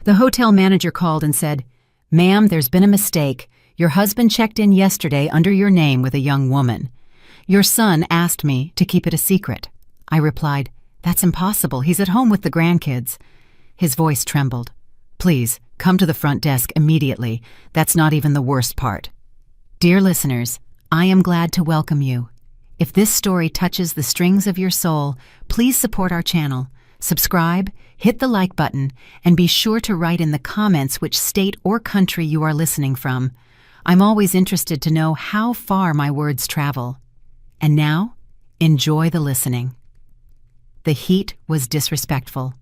The hotel manager called and said, "Ma'am, there's been a mistake. Your husband checked in yesterday under your name with a young woman. Your son asked me to keep it a secret." I replied, "That's impossible. He's at home with the grandkids." His voice trembled. "Please, come to the front desk immediately. That's not even the worst part." Dear listeners, I am glad to welcome you. If this story touches the strings of your soul, please support our channel. Subscribe, hit the like button, and be sure to write in the comments which state or country you are listening from. I'm always interested to know how far my words travel. And now, enjoy the listening. The heat was disrespectful.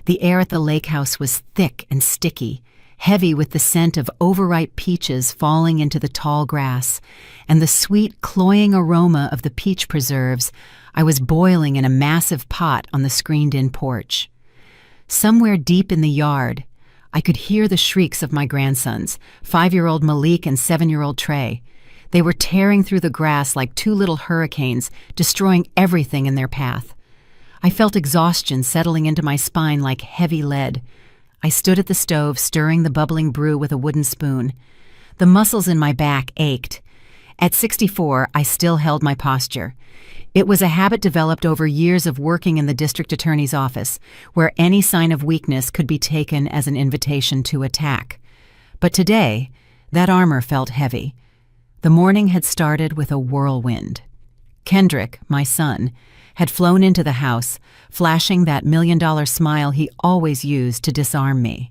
The air at the lake house was thick and sticky, heavy with the scent of overripe peaches falling into the tall grass, and the sweet, cloying aroma of the peach preserves I was boiling in a massive pot on the screened-in porch. Somewhere deep in the yard, I could hear the shrieks of my grandsons, 5-year-old Malik and 7-year-old Trey. They were tearing through the grass like two little hurricanes, destroying everything in their path. I felt exhaustion settling into my spine like heavy lead. I stood at the stove, stirring the bubbling brew with a wooden spoon. The muscles in my back ached. At 64, I still held my posture. It was a habit developed over years of working in the district attorney's office, where any sign of weakness could be taken as an invitation to attack. But today, that armor felt heavy. The morning had started with a whirlwind. Kendrick, my son, had flown into the house, flashing that $1,000,000 smile he always used to disarm me.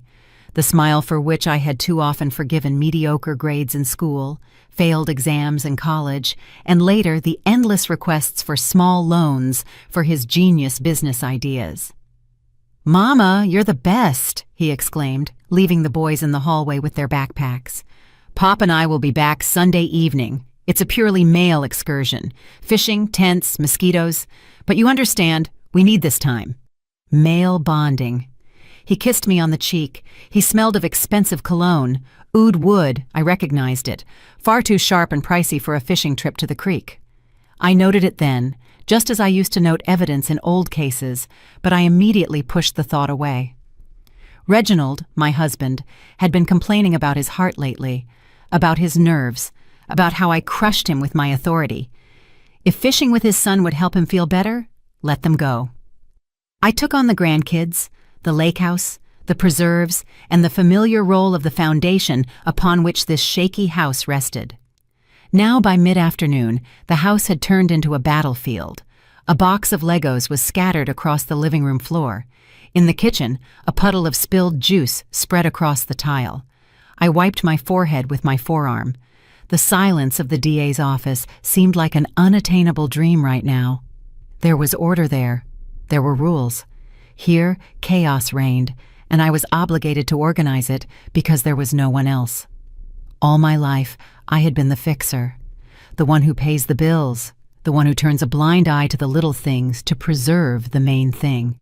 The smile for which I had too often forgiven mediocre grades in school, failed exams in college, and later the endless requests for small loans for his genius business ideas. "Mama, you're the best," he exclaimed, leaving the boys in the hallway with their backpacks. "Pop and I will be back Sunday evening. It's a purely male excursion. Fishing, tents, mosquitoes. But you understand, we need this time." Male bonding. He kissed me on the cheek. He smelled of expensive cologne. Oud wood, I recognized it. Far too sharp and pricey for a fishing trip to the creek. I noted it then, just as I used to note evidence in old cases, but I immediately pushed the thought away. Reginald, my husband, had been complaining about his heart lately, about his nerves, about how I crushed him with my authority. If fishing with his son would help him feel better, let them go. I took on the grandkids, the lake house, the preserves, and the familiar role of the foundation upon which this shaky house rested. Now by mid-afternoon, the house had turned into a battlefield. A box of Legos was scattered across the living room floor. In the kitchen, a puddle of spilled juice spread across the tile. I wiped my forehead with my forearm. The silence of the DA's office seemed like an unattainable dream right now. There was order there. There were rules. Here, chaos reigned, and I was obligated to organize it because there was no one else. All my life, I had been the fixer, the one who pays the bills, the one who turns a blind eye to the little things to preserve the main thing.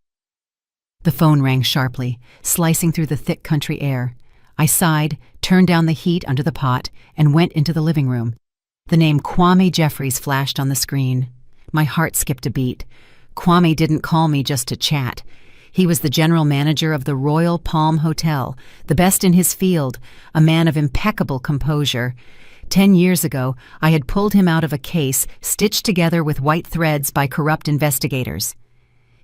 The phone rang sharply, slicing through the thick country air. I sighed, turned down the heat under the pot, and went into the living room. The name Kwame Jeffries flashed on the screen. My heart skipped a beat. Kwame didn't call me just to chat. He was the general manager of the Royal Palm Hotel, the best in his field, a man of impeccable composure. 10 years ago, I had pulled him out of a case stitched together with white threads by corrupt investigators.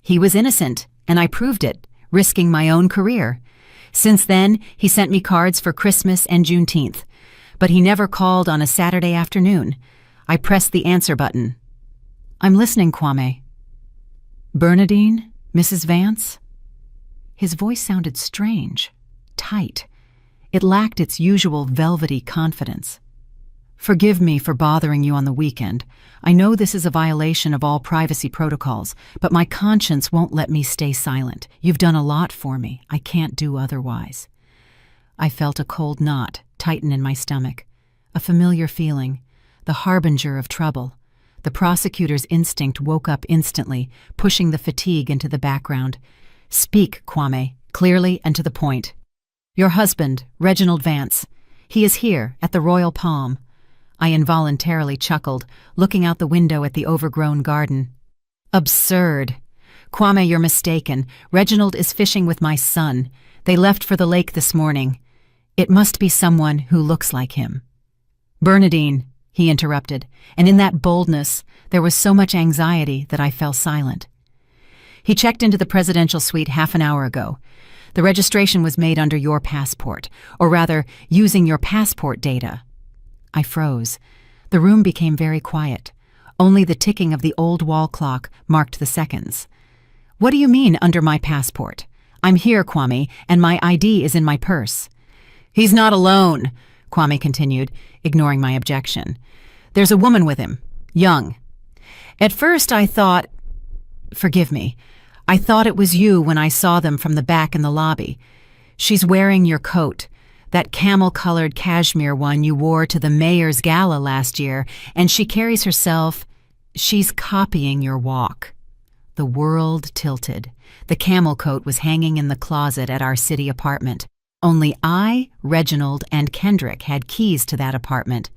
He was innocent, and I proved it, risking my own career. Since then, he sent me cards for Christmas and Juneteenth, but he never called on a Saturday afternoon. I pressed the answer button. "I'm listening, Kwame." "Bernadine? Mrs. Vance?" His voice sounded strange, tight. It lacked its usual velvety confidence. "Forgive me for bothering you on the weekend. I know this is a violation of all privacy protocols, but my conscience won't let me stay silent. You've done a lot for me. I can't do otherwise." I felt a cold knot tighten in my stomach, a familiar feeling, the harbinger of trouble. The prosecutor's instinct woke up instantly, pushing the fatigue into the background. "Speak, Kwame, clearly and to the point." "Your husband, Reginald Vance. He is here, at the Royal Palm." I involuntarily chuckled, looking out the window at the overgrown garden. "Absurd. Kwame, you're mistaken. Reginald is fishing with my son. They left for the lake this morning. It must be someone who looks like him." "Bernadine," he interrupted, and in that boldness there was so much anxiety that I fell silent. "He checked into the presidential suite half an hour ago. The registration was made under your passport, or rather, using your passport data." I froze. The room became very quiet. Only the ticking of the old wall clock marked the seconds. "What do you mean, under my passport? I'm here, Kwame, and my ID is in my purse." "He's not alone," Kwame continued, ignoring my objection. "There's a woman with him, young. At first I thought... Forgive me. I thought it was you when I saw them from the back in the lobby. She's wearing your coat, that camel-colored cashmere one you wore to the mayor's gala last year, and she carries herself... She's copying your walk." The world tilted. The camel coat was hanging in the closet at our city apartment. Only I, Reginald, and Kendrick had keys to that apartment.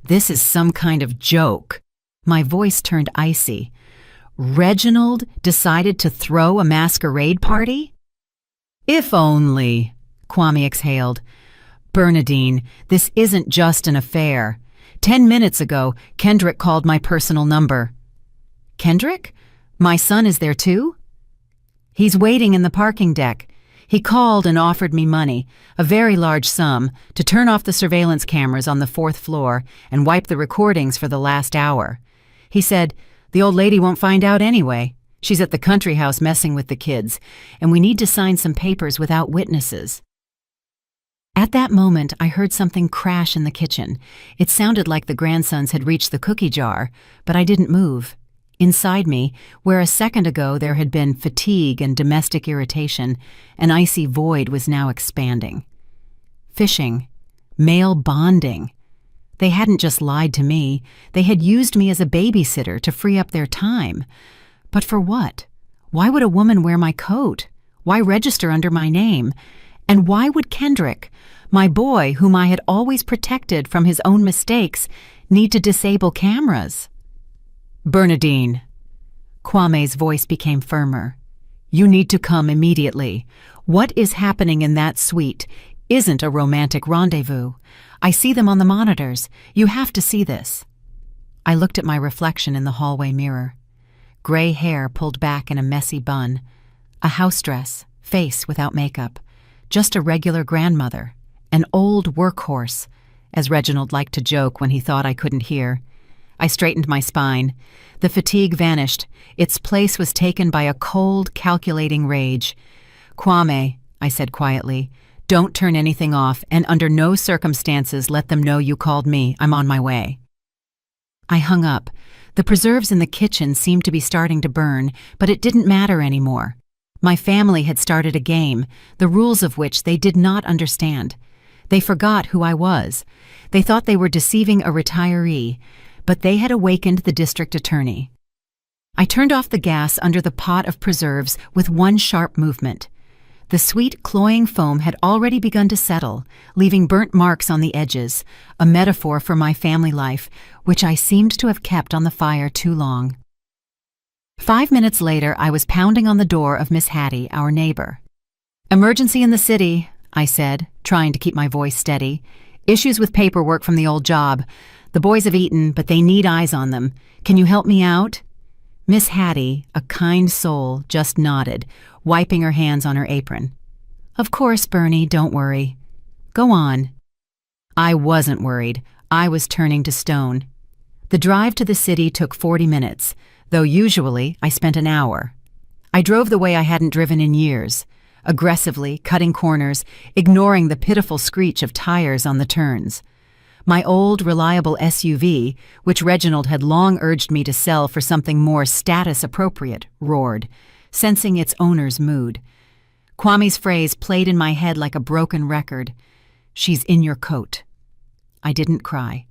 This is some kind of joke. My voice turned icy. Reginald decided to throw a masquerade party? "If only," Kwame exhaled. "Bernadine, this isn't just an affair. 10 minutes ago, Kendrick called my personal number." "Kendrick? My son is there too?" "He's waiting in the parking deck. He called and offered me money, a very large sum, to turn off the surveillance cameras on the 4th floor and wipe the recordings for the last hour. He said, 'The old lady won't find out anyway. She's at the country house messing with the kids, and we need to sign some papers without witnesses.'" At that moment, I heard something crash in the kitchen. It sounded like the grandsons had reached the cookie jar, but I didn't move. Inside me, where a second ago there had been fatigue and domestic irritation, an icy void was now expanding. Fishing. Male bonding. They hadn't just lied to me, they had used me as a babysitter to free up their time. But for what? Why would a woman wear my coat? Why register under my name? And why would Kendrick, my boy whom I had always protected from his own mistakes, need to disable cameras? "Bernadine." Kwame's voice became firmer. "You need to come immediately. What is happening in that suite isn't a romantic rendezvous. I see them on the monitors. You have to see this." I looked at my reflection in the hallway mirror. Gray hair pulled back in a messy bun. A house dress, face without makeup. Just a regular grandmother. An old workhorse, as Reginald liked to joke when he thought I couldn't hear. I straightened my spine. The fatigue vanished. Its place was taken by a cold, calculating rage. "Kwame," I said quietly, "don't turn anything off, and under no circumstances let them know you called me. I'm on my way." I hung up. The preserves in the kitchen seemed to be starting to burn, but it didn't matter anymore. My family had started a game, the rules of which they did not understand. They forgot who I was. They thought they were deceiving a retiree, but they had awakened the district attorney. I turned off the gas under the pot of preserves with one sharp movement. The sweet, cloying foam had already begun to settle, leaving burnt marks on the edges, a metaphor for my family life, which I seemed to have kept on the fire too long. 5 minutes later, I was pounding on the door of Miss Hattie, our neighbor. "Emergency in the city," I said, trying to keep my voice steady. "Issues with paperwork from the old job. The boys have eaten, but they need eyes on them. Can you help me out?" Miss Hattie, a kind soul, just nodded, wiping her hands on her apron. "Of course, Bernie, don't worry. Go on." I wasn't worried. I was turning to stone. The drive to the city took 40 minutes, though usually I spent an hour. I drove the way I hadn't driven in years, aggressively, cutting corners, ignoring the pitiful screech of tires on the turns. My old, reliable SUV, which Reginald had long urged me to sell for something more status-appropriate, roared, sensing its owner's mood. Kwame's phrase played in my head like a broken record. "She's in your coat." I didn't cry.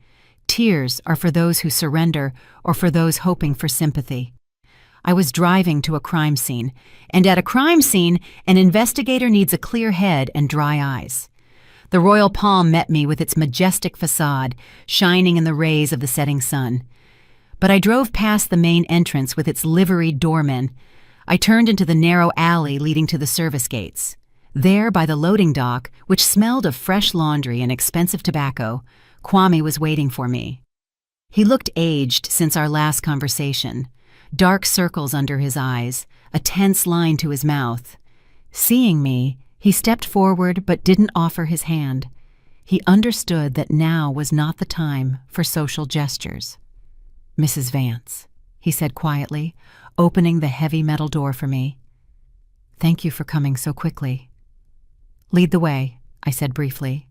Tears are for those who surrender or for those hoping for sympathy. I was driving to a crime scene, and at a crime scene, an investigator needs a clear head and dry eyes. The Royal Palm met me with its majestic facade, shining in the rays of the setting sun. But I drove past the main entrance with its liveried doormen. I turned into the narrow alley leading to the service gates. There, by the loading dock, which smelled of fresh laundry and expensive tobacco, Kwame was waiting for me. He looked aged since our last conversation, dark circles under his eyes, a tense line to his mouth. Seeing me, he stepped forward but didn't offer his hand. He understood that now was not the time for social gestures. "Mrs. Vance," he said quietly, opening the heavy metal door for me. "Thank you for coming so quickly." "Lead the way," I said briefly.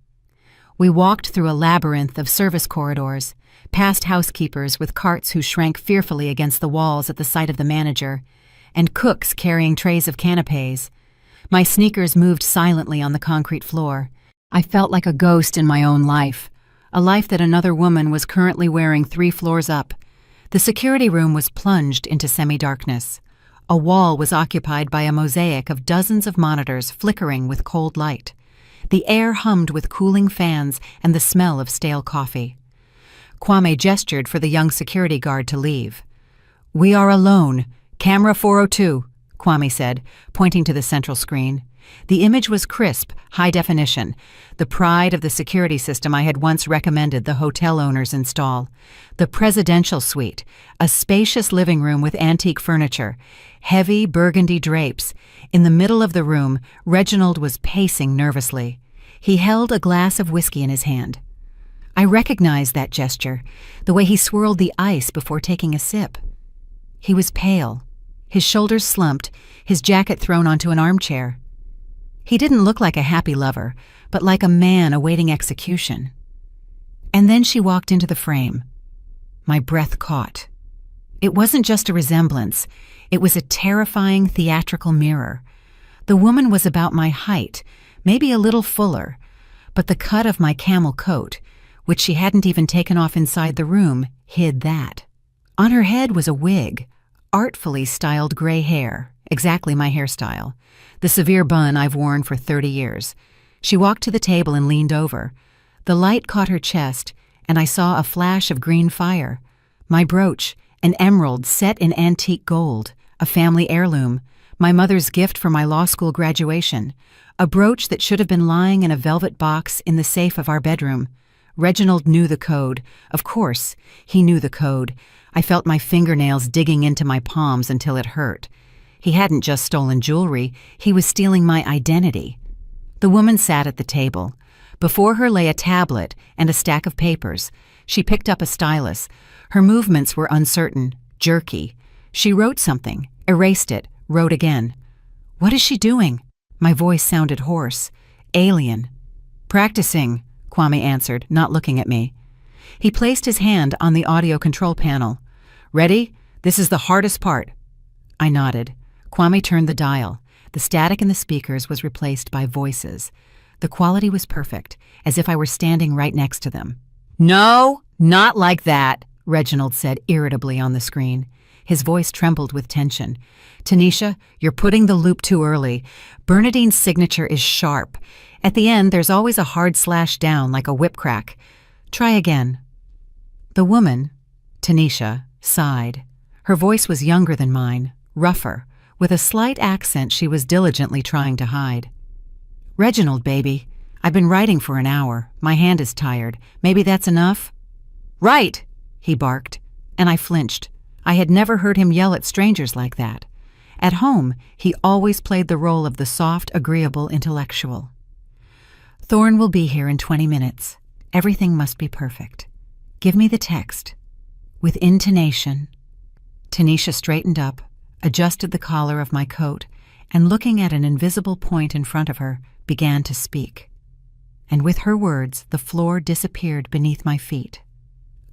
We walked through a labyrinth of service corridors, past housekeepers with carts who shrank fearfully against the walls at the sight of the manager, and cooks carrying trays of canapés. My sneakers moved silently on the concrete floor. I felt like a ghost in my own life, a life that another woman was currently wearing 3 floors up. The security room was plunged into semi-darkness. A wall was occupied by a mosaic of dozens of monitors flickering with cold light. The air hummed with cooling fans and the smell of stale coffee. Kwame gestured for the young security guard to leave. "We are alone. Camera 402, Kwame said, pointing to the central screen. The image was crisp, high definition, the pride of the security system I had once recommended the hotel owners install. The presidential suite, a spacious living room with antique furniture, heavy burgundy drapes. In the middle of the room, Reginald was pacing nervously. He held a glass of whiskey in his hand. I recognized that gesture, the way he swirled the ice before taking a sip. He was pale, his shoulders slumped, his jacket thrown onto an armchair. He didn't look like a happy lover, but like a man awaiting execution. And then she walked into the frame. My breath caught. It wasn't just a resemblance. It was a terrifying theatrical mirror. The woman was about my height, maybe a little fuller, but the cut of my camel coat, which she hadn't even taken off inside the room, hid that. On her head was a wig, artfully styled gray hair, exactly my hairstyle, the severe bun I've worn for 30 years. She walked to the table and leaned over. The light caught her chest, and I saw a flash of green fire. My brooch, an emerald set in antique gold, a family heirloom, my mother's gift for my law school graduation, a brooch that should have been lying in a velvet box in the safe of our bedroom. Reginald knew the code. Of course, he knew the code. I felt my fingernails digging into my palms until it hurt. He hadn't just stolen jewelry, he was stealing my identity. The woman sat at the table. Before her lay a tablet and a stack of papers. She picked up a stylus. Her movements were uncertain, jerky. She wrote something, erased it, wrote again. "What is she doing?" My voice sounded hoarse. "Alien." "Practicing," Kwame answered, not looking at me. He placed his hand on the audio control panel. "Ready? This is the hardest part." I nodded. Kwame turned the dial. The static in the speakers was replaced by voices. The quality was perfect, as if I were standing right next to them. "No, not like that," Reginald said irritably on the screen. His voice trembled with tension. "Tanisha, you're putting the loop too early. Bernadine's signature is sharp. At the end, there's always a hard slash down like a whip crack. Try again." The woman, Tanisha, sighed. Her voice was younger than mine, rougher, with a slight accent she was diligently trying to hide. "Reginald, baby, I've been writing for an hour. My hand is tired. Maybe that's enough?" "Right!" he barked, and I flinched. I had never heard him yell at strangers like that. At home, he always played the role of the soft, agreeable intellectual. "Thorne will be here in 20 minutes. Everything must be perfect. Give me the text." With intonation. Tanisha straightened up, adjusted the collar of my coat, and looking at an invisible point in front of her, began to speak. And with her words, the floor disappeared beneath my feet.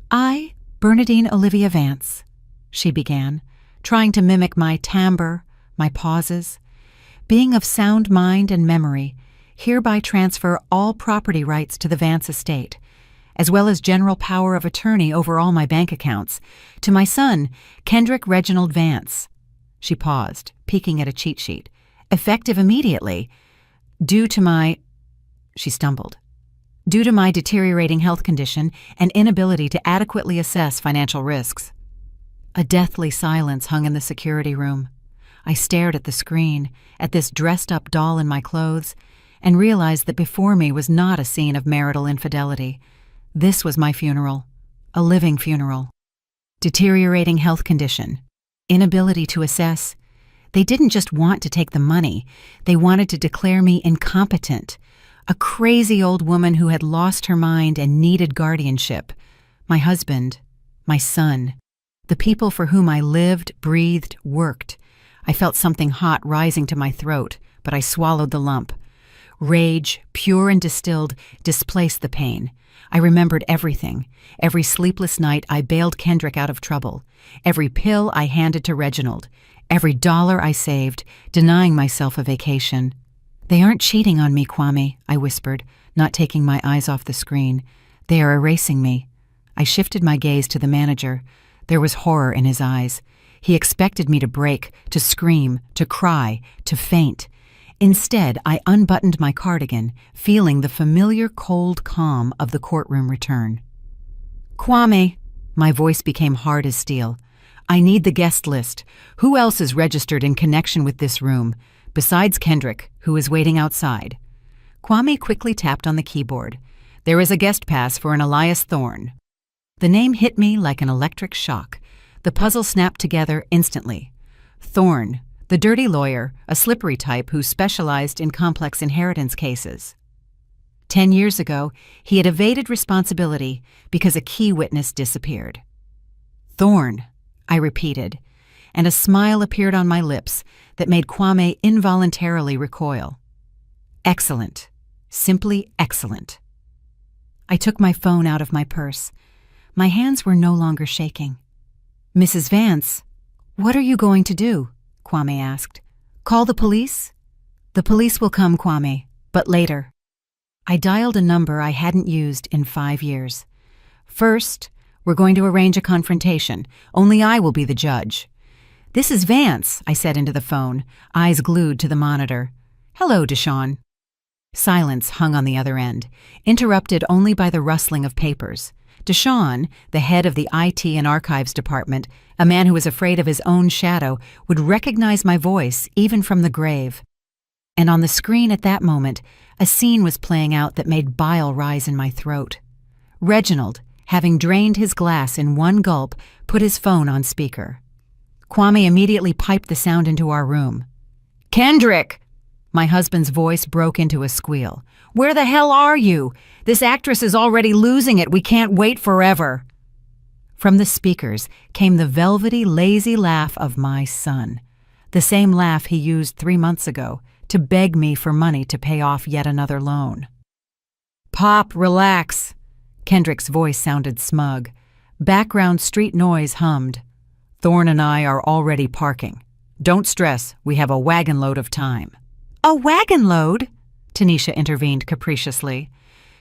"I, Bernadine Olivia Vance," she began, trying to mimic my timbre, my pauses, "being of sound mind and memory, hereby transfer all property rights to the Vance estate, as well as general power of attorney over all my bank accounts, to my son, Kendrick Reginald Vance." She paused, peeking at a cheat sheet. "Effective immediately. Due to my—" she stumbled. "Due to my deteriorating health condition and inability to adequately assess financial risks." A deathly silence hung in the security room. I stared at the screen, at this dressed-up doll in my clothes, and realized that before me was not a scene of marital infidelity. This was my funeral, a living funeral. Deteriorating health condition, inability to assess. They didn't just want to take the money, they wanted to declare me incompetent, a crazy old woman who had lost her mind and needed guardianship. My husband, my son, the people for whom I lived, breathed, worked. I felt something hot rising to my throat, but I swallowed the lump. Rage, pure and distilled, displaced the pain. I remembered everything. Every sleepless night I bailed Kendrick out of trouble. Every pill I handed to Reginald. Every dollar I saved, denying myself a vacation. "They aren't cheating on me, Kwame," I whispered, not taking my eyes off the screen. "They are erasing me." I shifted my gaze to the manager. There was horror in his eyes. He expected me to break, to scream, to cry, to faint. Instead, I unbuttoned my cardigan, feeling the familiar cold calm of the courtroom return. "Kwame," my voice became hard as steel. "I need the guest list. Who else is registered in connection with this room, besides Kendrick, who is waiting outside?" Kwame quickly tapped on the keyboard. "There is a guest pass for an Elias Thorne." The name hit me like an electric shock. The puzzle snapped together instantly. Thorne, the dirty lawyer, a slippery type who specialized in complex inheritance cases. 10 years ago, he had evaded responsibility because a key witness disappeared. "Thorne," I repeated, and a smile appeared on my lips that made Kwame involuntarily recoil. "Excellent. Simply excellent." I took my phone out of my purse. My hands were no longer shaking. "Mrs. Vance, what are you going to do?" Kwame asked. "Call the police?" "The police will come, Kwame, but later." I dialed a number I hadn't used in 5 years. "First, we're going to arrange a confrontation. Only I will be the judge." "This is Vance," I said into the phone, eyes glued to the monitor. "Hello, Deshawn." Silence hung on the other end, interrupted only by the rustling of papers. Deshawn, the head of the IT and Archives department, a man who was afraid of his own shadow, would recognize my voice even from the grave. And on the screen at that moment, a scene was playing out that made bile rise in my throat. Reginald, having drained his glass in one gulp, put his phone on speaker. Kwame immediately piped the sound into our room. "Kendrick!" My husband's voice broke into a squeal. "Where the hell are you? This actress is already losing it. We can't wait forever." From the speakers came the velvety, lazy laugh of my son, the same laugh he used 3 months ago to beg me for money to pay off yet another loan. "Pop, relax." Kendrick's voice sounded smug. Background street noise hummed. "Thorne and I are already parking. Don't stress, we have a wagon load of time." "A wagon load?" Tanisha intervened capriciously.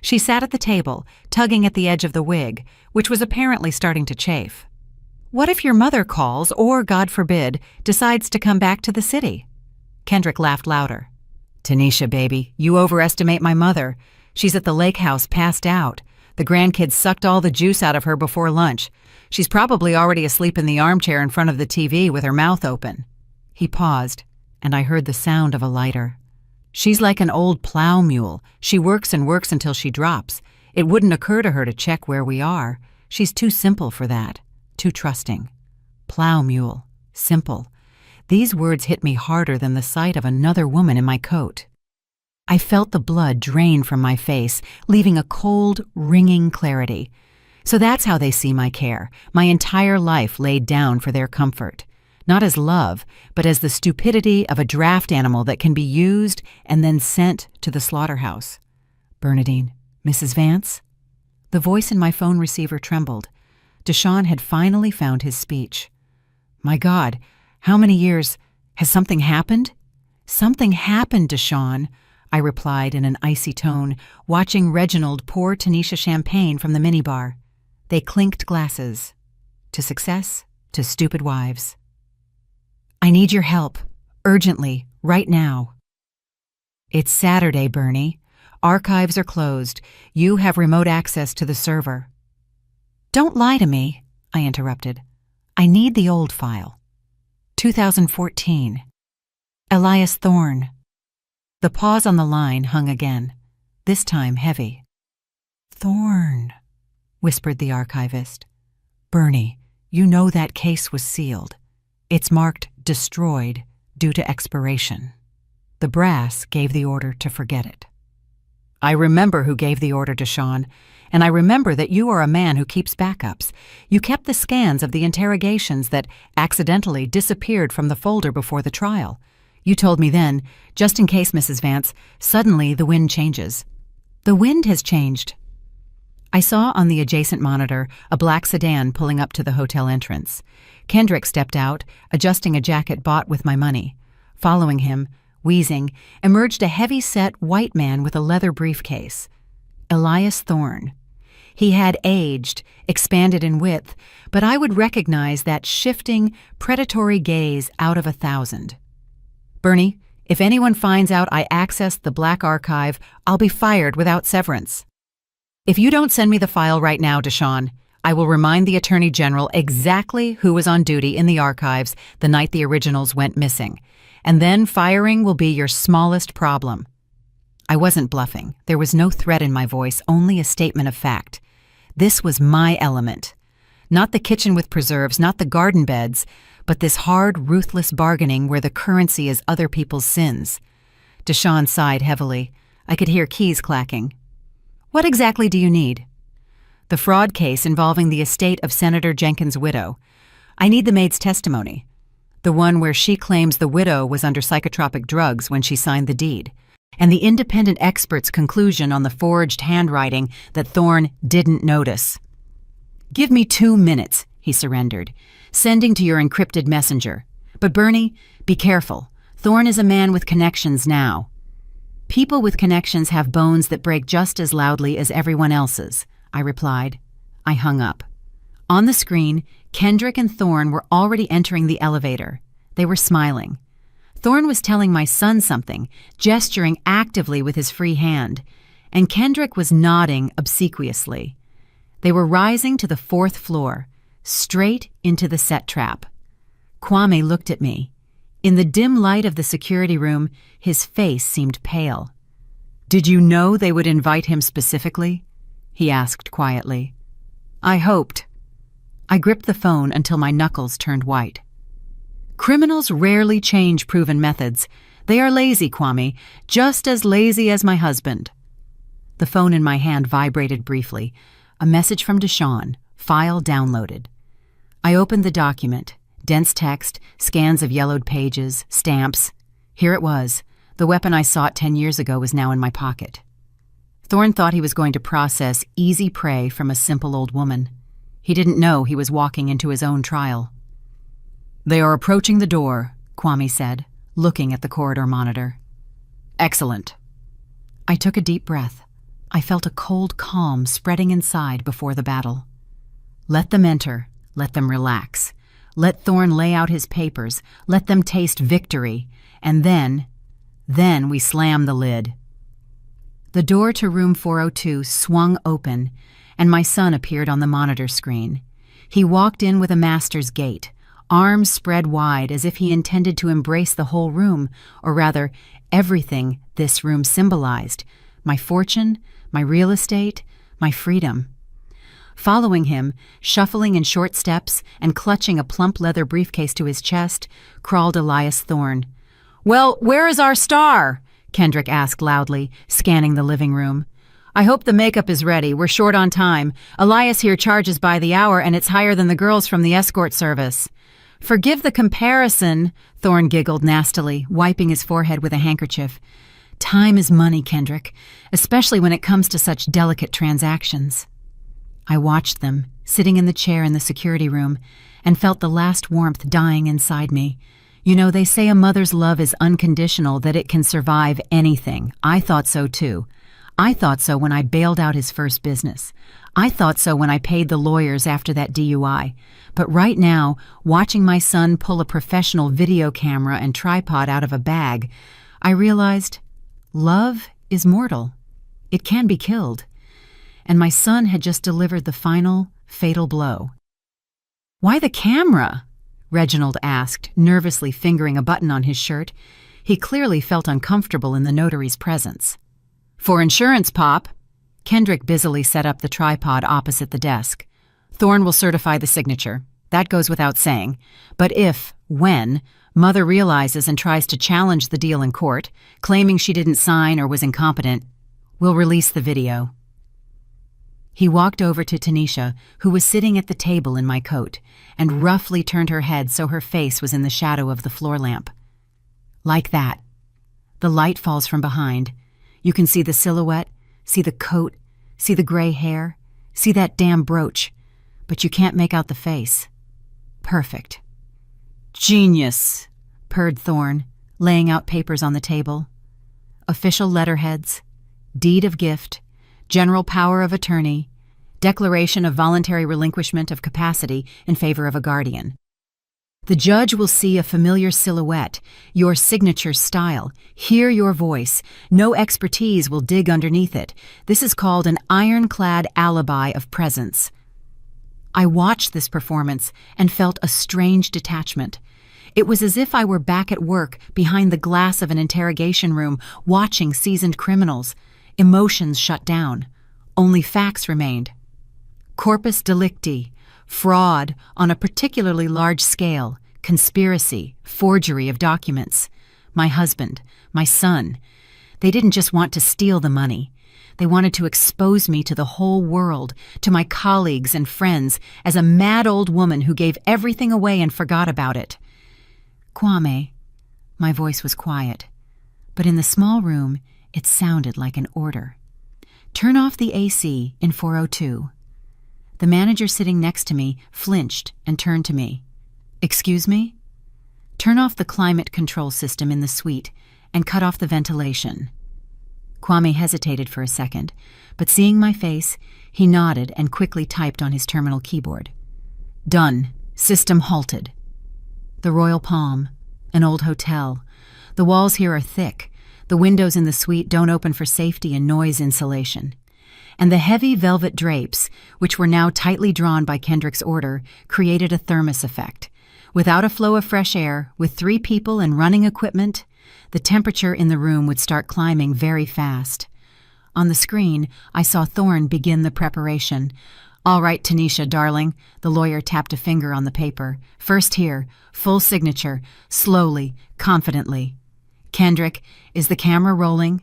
She sat at the table, tugging at the edge of the wig, which was apparently starting to chafe. "What if your mother calls or, God forbid, decides to come back to the city?" Kendrick laughed louder. "Tanisha, baby, you overestimate my mother. She's at the lake house passed out. The grandkids sucked all the juice out of her before lunch. She's probably already asleep in the armchair in front of the TV with her mouth open." He paused, and I heard the sound of a lighter. "She's like an old plow mule. She works and works until she drops. It wouldn't occur to her to check where we are. She's too simple for that, too trusting." Plow mule, simple. These words hit me harder than the sight of another woman in my coat. I felt the blood drain from my face, leaving a cold, ringing clarity. So that's how they see my care, my entire life laid down for their comfort. Not as love, but as the stupidity of a draft animal that can be used and then sent to the slaughterhouse. "Bernadine, Mrs. Vance?" The voice in my phone receiver trembled. Deshawn had finally found his speech. "My God, how many years? Has something happened?" "Something happened, Deshawn," I replied in an icy tone, watching Reginald pour Tanisha champagne from the minibar. They clinked glasses. To success, to stupid wives. "I need your help, urgently, right now." "It's Saturday, Bernie. Archives are closed. You have remote access to the server." "Don't lie to me," I interrupted. "I need the old file." 2014. Elias Thorne. The pause on the line hung again, this time heavy. Thorne, whispered the archivist. Bernie, you know that case was sealed. It's marked destroyed due to expiration. The brass gave the order to forget it. I remember who gave the order, Deshawn, and I remember that you are a man who keeps backups. You kept the scans of the interrogations that accidentally disappeared from the folder before the trial. You told me then, just in case, Mrs. Vance, suddenly the wind changes. The wind has changed. I saw on the adjacent monitor a black sedan pulling up to the hotel entrance. Kendrick stepped out, adjusting a jacket bought with my money. Following him, wheezing, emerged a heavy-set white man with a leather briefcase. Elias Thorne. He had aged, expanded in width, but I would recognize that shifting, predatory gaze out of 1,000. Bernie, if anyone finds out I accessed the Black Archive, I'll be fired without severance. If you don't send me the file right now, Deshawn, I will remind the Attorney General exactly who was on duty in the archives the night the originals went missing, and then firing will be your smallest problem. I wasn't bluffing. There was no threat in my voice, only a statement of fact. This was my element. Not the kitchen with preserves, not the garden beds, but this hard, ruthless bargaining where the currency is other people's sins. Deshawn sighed heavily. I could hear keys clacking. What exactly do you need? The fraud case involving the estate of Senator Jenkins' widow. I need the maid's testimony. The one where she claims the widow was under psychotropic drugs when she signed the deed, and the independent expert's conclusion on the forged handwriting that Thorne didn't notice. Give me 2 minutes, he surrendered, sending to your encrypted messenger. But Bernie, be careful. Thorne is a man with connections now. People with connections have bones that break just as loudly as everyone else's, I replied. I hung up. On the screen, Kendrick and Thorne were already entering the elevator. They were smiling. Thorne was telling my son something, gesturing actively with his free hand, and Kendrick was nodding obsequiously. They were rising to the 4th floor, straight into the set trap. Kwame looked at me. In the dim light of the security room, his face seemed pale. Did you know they would invite him specifically? He asked quietly. I hoped. I gripped the phone until my knuckles turned white. Criminals rarely change proven methods. They are lazy, Kwame, just as lazy as my husband. The phone in my hand vibrated briefly. A message from Deshawn, file downloaded. I opened the document, dense text, scans of yellowed pages, stamps. Here it was. The weapon I sought 10 years ago was now in my pocket. Thorne thought he was going to process easy prey from a simple old woman. He didn't know he was walking into his own trial. They are approaching the door, Kwame said, looking at the corridor monitor. Excellent. I took a deep breath. I felt a cold calm spreading inside before the battle. Let them enter. Let them relax. Let Thorne lay out his papers. Let them taste victory. And then we slam the lid. The door to room 402 swung open, and my son appeared on the monitor screen. He walked in with a master's gait, arms spread wide as if he intended to embrace the whole room, or rather, everything this room symbolized: my fortune, my real estate, my freedom. Following him, shuffling in short steps and clutching a plump leather briefcase to his chest, crawled Elias Thorne. Well, where is our star? Kendrick asked loudly, scanning the living room. I hope the makeup is ready. We're short on time. Elias here charges by the hour, and it's higher than the girls from the escort service. Forgive the comparison, Thorne giggled nastily, wiping his forehead with a handkerchief. Time is money, Kendrick, especially when it comes to such delicate transactions. I watched them, sitting in the chair in the security room, and felt the last warmth dying inside me. You know, they say a mother's love is unconditional, that it can survive anything. I thought so, too. I thought so when I bailed out his first business. I thought so when I paid the lawyers after that DUI. But right now, watching my son pull a professional video camera and tripod out of a bag, I realized love is mortal. It can be killed. And my son had just delivered the final, fatal blow. Why the camera? Reginald asked, nervously fingering a button on his shirt. He clearly felt uncomfortable in the notary's presence. "For insurance, Pop." Kendrick busily set up the tripod opposite the desk. "Thorne will certify the signature. That goes without saying. But when, Mother realizes and tries to challenge the deal in court, claiming she didn't sign or was incompetent, we'll release the video." He walked over to Tanisha, who was sitting at the table in my coat, and roughly turned her head so her face was in the shadow of the floor lamp. Like that. The light falls from behind. You can see the silhouette, see the coat, see the gray hair, see that damn brooch, but you can't make out the face. Perfect. "Genius," purred Thorne, laying out papers on the table. Official letterheads, deed of gift, general power of attorney, declaration of voluntary relinquishment of capacity in favor of a guardian. The judge will see a familiar silhouette, your signature style, hear your voice. No expertise will dig underneath it. This is called an ironclad alibi of presence. I watched this performance and felt a strange detachment. It was as if I were back at work behind the glass of an interrogation room watching seasoned criminals. Emotions shut down. Only facts remained. Corpus delicti, fraud on a particularly large scale, conspiracy, forgery of documents. My husband, my son. They didn't just want to steal the money. They wanted to expose me to the whole world, to my colleagues and friends, as a mad old woman who gave everything away and forgot about it. "Kwame." My voice was quiet, but in the small room, it sounded like an order. "Turn off the AC in 402. The manager sitting next to me flinched and turned to me. "Excuse me?" "Turn off the climate control system in the suite and cut off the ventilation." Kwame hesitated for a second, but seeing my face, he nodded and quickly typed on his terminal keyboard. "Done. System halted." The Royal Palm, an old hotel. The walls here are thick. The windows in the suite don't open for safety and noise insulation. And the heavy velvet drapes, which were now tightly drawn by Kendrick's order, created a thermos effect. Without a flow of fresh air, with 3 people and running equipment, the temperature in the room would start climbing very fast. On the screen, I saw Thorne begin the preparation. "All right, Tanisha, darling," the lawyer tapped a finger on the paper. "First here, full signature, slowly, confidently." "Kendrick, is the camera rolling?"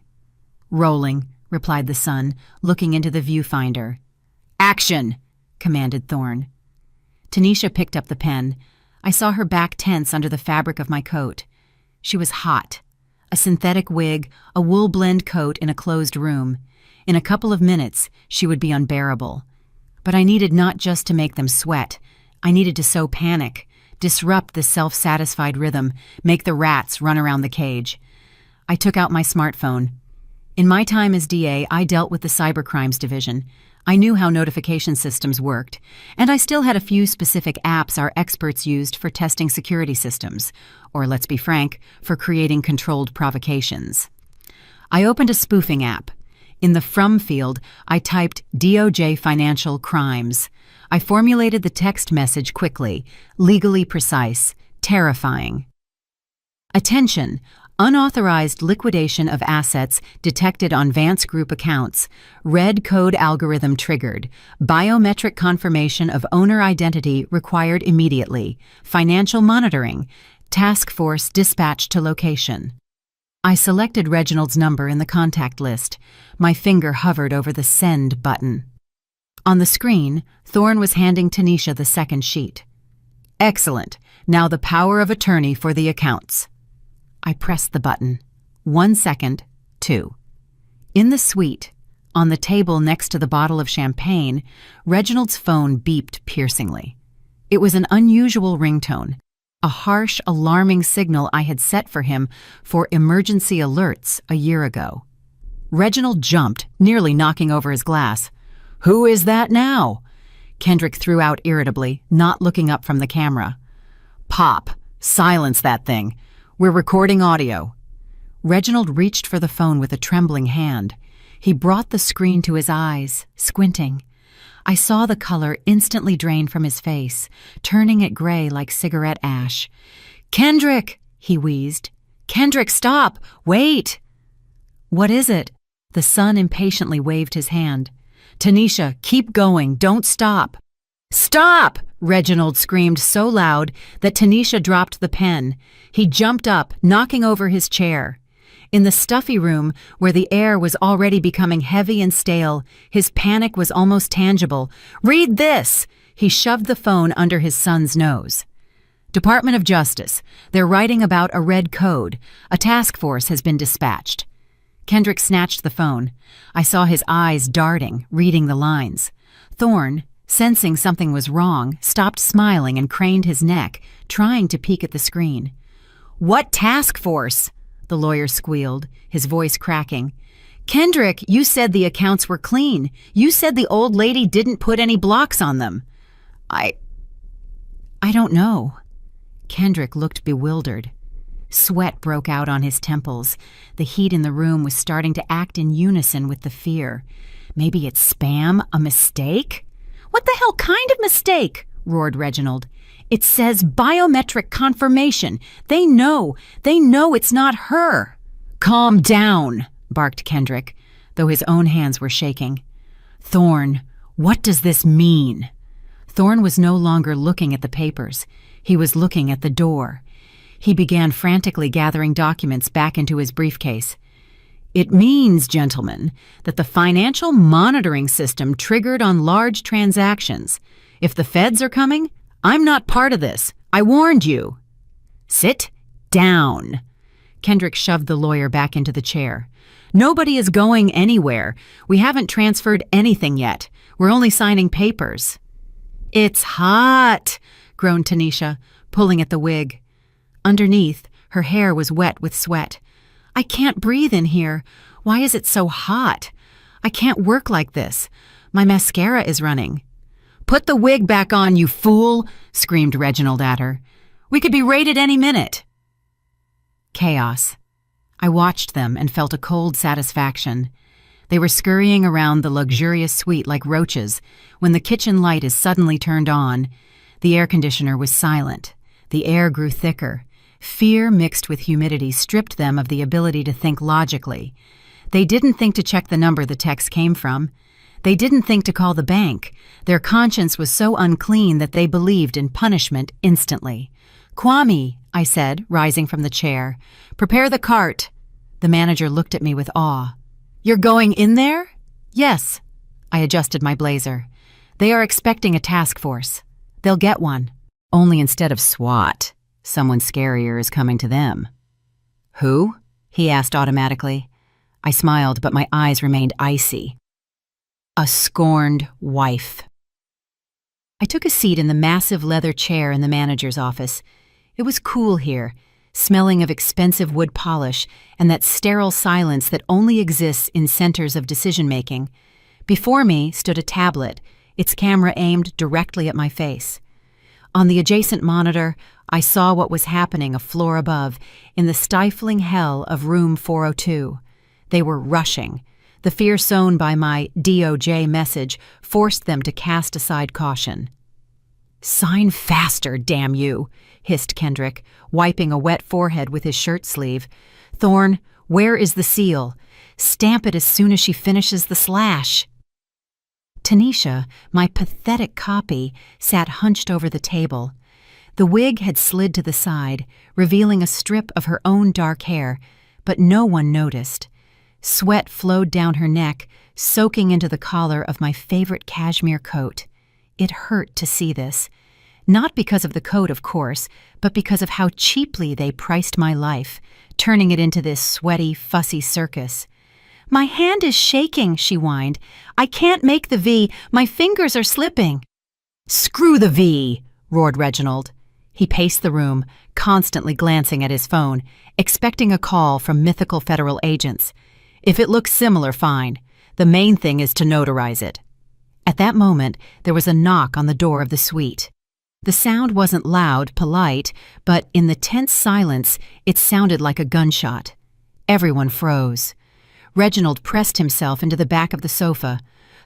"Rolling," replied the son, looking into the viewfinder. "Action!" commanded Thorne. Tanisha picked up the pen. I saw her back tense under the fabric of my coat. She was hot. A synthetic wig, a wool blend coat in a closed room. In a couple of minutes, she would be unbearable. But I needed not just to make them sweat. I needed to sow panic, disrupt the self-satisfied rhythm, make the rats run around the cage. I took out my smartphone. In my time as DA, I dealt with the cybercrimes division. I knew how notification systems worked, and I still had a few specific apps our experts used for testing security systems, or let's be frank, for creating controlled provocations. I opened a spoofing app. In the From field, I typed DOJ Financial Crimes. I formulated the text message quickly, legally precise, terrifying. Attention! Unauthorized liquidation of assets detected on Vance Group accounts. Red code algorithm triggered. Biometric confirmation of owner identity required immediately. Financial monitoring. Task force dispatched to location. I selected Reginald's number in the contact list. My finger hovered over the send button. On the screen, Thorne was handing Tanisha the second sheet. "Excellent. Now the power of attorney for the accounts." I pressed the button. 1 second, 2. In the suite, on the table next to the bottle of champagne, Reginald's phone beeped piercingly. It was an unusual ringtone, a harsh, alarming signal I had set for him for emergency alerts a year ago. Reginald jumped, nearly knocking over his glass. "Who is that now?" Kendrick threw out irritably, not looking up from the camera. "Pop, silence that thing. We're recording audio." Reginald reached for the phone with a trembling hand. He brought the screen to his eyes, squinting. I saw the color instantly drain from his face, turning it gray like cigarette ash. "Kendrick!" he wheezed. Kendrick, stop! Wait! What is it? The son impatiently waved his hand. Tanisha, keep going. Don't stop. Stop! Reginald screamed so loud that Tanisha dropped the pen. He jumped up, knocking over his chair. In the stuffy room, where the air was already becoming heavy and stale, his panic was almost tangible. Read this! He shoved the phone under his son's nose. Department of Justice. They're writing about a red code. A task force has been dispatched. Kendrick snatched the phone. I saw his eyes darting, reading the lines. Thorne, sensing something was wrong, stopped smiling and craned his neck, trying to peek at the screen. What task force? The lawyer squealed, his voice cracking. Kendrick, you said the accounts were clean. You said the old lady didn't put any blocks on them. I don't know. Kendrick looked bewildered. Sweat broke out on his temples. The heat in the room was starting to act in unison with the fear. Maybe it's spam, a mistake? What the hell kind of mistake? Roared Reginald. It says biometric confirmation. They know it's not her. Calm down, barked Kendrick, though his own hands were shaking. Thorne, what does this mean? Thorne was no longer looking at the papers. He was looking at the door. He began frantically gathering documents back into his briefcase. It means, gentlemen, that the financial monitoring system triggered on large transactions. If the feds are coming, I'm not part of this. I warned you. Sit down. Kendrick shoved the lawyer back into the chair. Nobody is going anywhere. We haven't transferred anything yet. We're only signing papers. It's hot, groaned Tanisha, pulling at the wig. Underneath, her hair was wet with sweat. I can't breathe in here. Why is it so hot? I can't work like this. My mascara is running. Put the wig back on, you fool, screamed Reginald at her. We could be raided any minute. Chaos. I watched them and felt a cold satisfaction. They were scurrying around the luxurious suite like roaches when the kitchen light is suddenly turned on. The air conditioner was silent. The air grew thicker. Fear mixed with humidity stripped them of the ability to think logically. They didn't think to check the number the text came from. They didn't think to call the bank. Their conscience was so unclean that they believed in punishment instantly. Kwame, I said, rising from the chair. Prepare the cart. The manager looked at me with awe. You're going in there? Yes. I adjusted my blazer. They are expecting a task force. They'll get one. Only instead of SWAT, someone scarier is coming to them. Who? He asked automatically. I smiled, but my eyes remained icy. A scorned wife. I took a seat in the massive leather chair in the manager's office. It was cool here, smelling of expensive wood polish and that sterile silence that only exists in centers of decision-making. Before me stood a tablet, its camera aimed directly at my face. On the adjacent monitor, I saw what was happening a floor above, in the stifling hell of room 402. They were rushing. The fear sown by my DOJ message forced them to cast aside caution. Sign faster, damn you, hissed Kendrick, wiping a wet forehead with his shirt sleeve. Thorne, where is the seal? Stamp it as soon as she finishes the slash. Tanisha, my pathetic copy, sat hunched over the table. The wig had slid to the side, revealing a strip of her own dark hair, but no one noticed. Sweat flowed down her neck, soaking into the collar of my favorite cashmere coat. It hurt to see this. Not because of the coat, of course, but because of how cheaply they priced my life, turning it into this sweaty, fussy circus. My hand is shaking, she whined. I can't make the V. My fingers are slipping. Screw the V, roared Reginald. He paced the room, constantly glancing at his phone, expecting a call from mythical federal agents. If it looks similar, fine. The main thing is to notarize it. At that moment, there was a knock on the door of the suite. The sound wasn't loud, polite, but in the tense silence, it sounded like a gunshot. Everyone froze. Reginald pressed himself into the back of the sofa.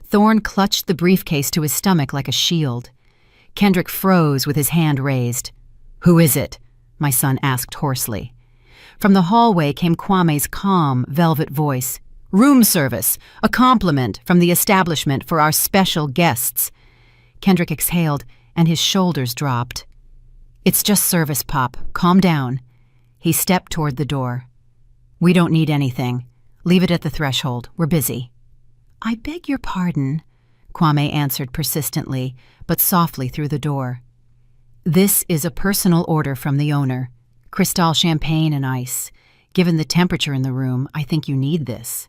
Thorne clutched the briefcase to his stomach like a shield. Kendrick froze with his hand raised. Who is it? My son asked hoarsely. From the hallway came Kwame's calm, velvet voice. "Room service, a compliment from the establishment for our special guests." Kendrick exhaled, and his shoulders dropped. "It's just service, Pop. Calm down." He stepped toward the door. "We don't need anything. Leave it at the threshold. We're busy." "I beg your pardon," Kwame answered persistently, but softly through the door. "This is a personal order from the owner. Cristal champagne and ice. Given the temperature in the room, I think you need this."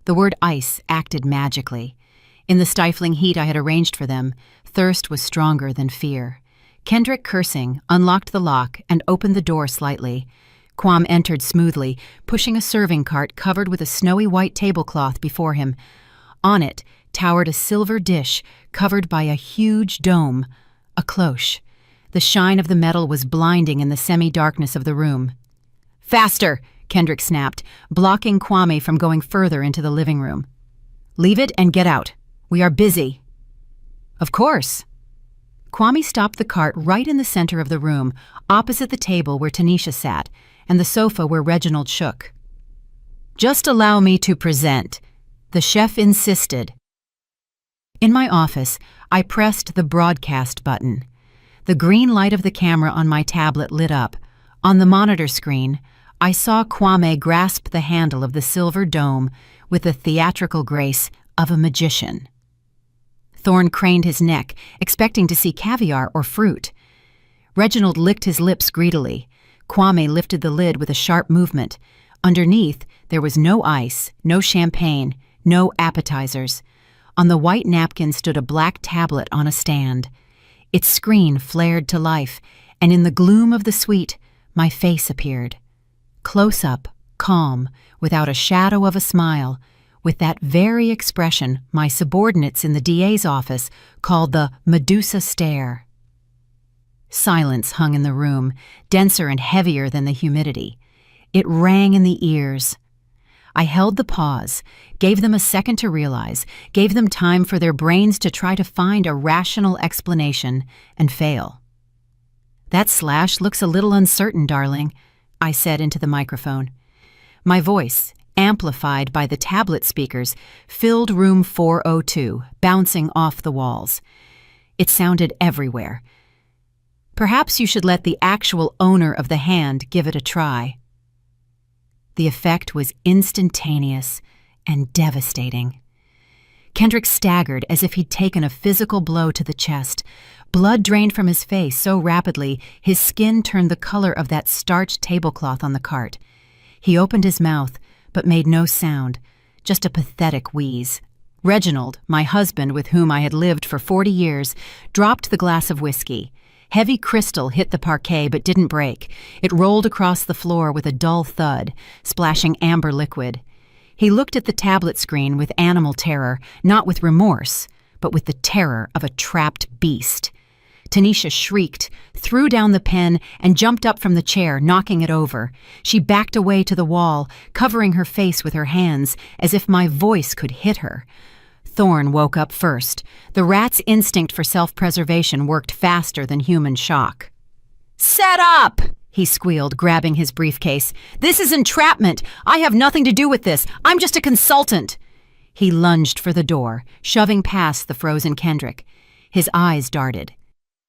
The word ice acted magically. In the stifling heat I had arranged for them, thirst was stronger than fear. Kendrick, cursing, unlocked the lock and opened the door slightly. Kwame entered smoothly, pushing a serving cart covered with a snowy white tablecloth before him. On it towered a silver dish covered by a huge dome, a cloche. The shine of the metal was blinding in the semi-darkness of the room. "Faster!" Kendrick snapped, blocking Kwame from going further into the living room. "Leave it and get out. We are busy." "Of course." Kwame stopped the cart right in the center of the room, opposite the table where Tanisha sat, and the sofa where Reginald shook. "Just allow me to present," the chef insisted. In my office, I pressed the broadcast button. The green light of the camera on my tablet lit up. On the monitor screen, I saw Kwame grasp the handle of the silver dome with the theatrical grace of a magician. Thorne craned his neck, expecting to see caviar or fruit. Reginald licked his lips greedily. Kwame lifted the lid with a sharp movement. Underneath, there was no ice, no champagne, no appetizers. On the white napkin stood a black tablet on a stand. Its screen flared to life, and in the gloom of the suite, my face appeared. Close up, calm, without a shadow of a smile, with that very expression my subordinates in the DA's office called the Medusa stare. Silence hung in the room, denser and heavier than the humidity. It rang in the ears. I held the pause, gave them a second to realize, gave them time for their brains to try to find a rational explanation and fail. "That slash looks a little uncertain, darling," I said into the microphone. My voice, amplified by the tablet speakers, filled room 402, bouncing off the walls. It sounded everywhere. "Perhaps you should let the actual owner of the hand give it a try." The effect was instantaneous and devastating. Kendrick staggered as if he'd taken a physical blow to the chest. Blood drained from his face so rapidly his skin turned the color of that starched tablecloth on the cart. He opened his mouth, but made no sound, just a pathetic wheeze. Reginald, my husband with whom I had lived for 40 years, dropped the glass of whiskey. Heavy crystal hit the parquet but didn't break. It rolled across the floor with a dull thud, splashing amber liquid. He looked at the tablet screen with animal terror, not with remorse, but with the terror of a trapped beast. Tanisha shrieked, threw down the pen, and jumped up from the chair, knocking it over. She backed away to the wall, covering her face with her hands, as if my voice could hit her. Thorne woke up first. The rat's instinct for self-preservation worked faster than human shock. "Set up!" he squealed, grabbing his briefcase. "This is entrapment! I have nothing to do with this! I'm just a consultant!" He lunged for the door, shoving past the frozen Kendrick. His eyes darted.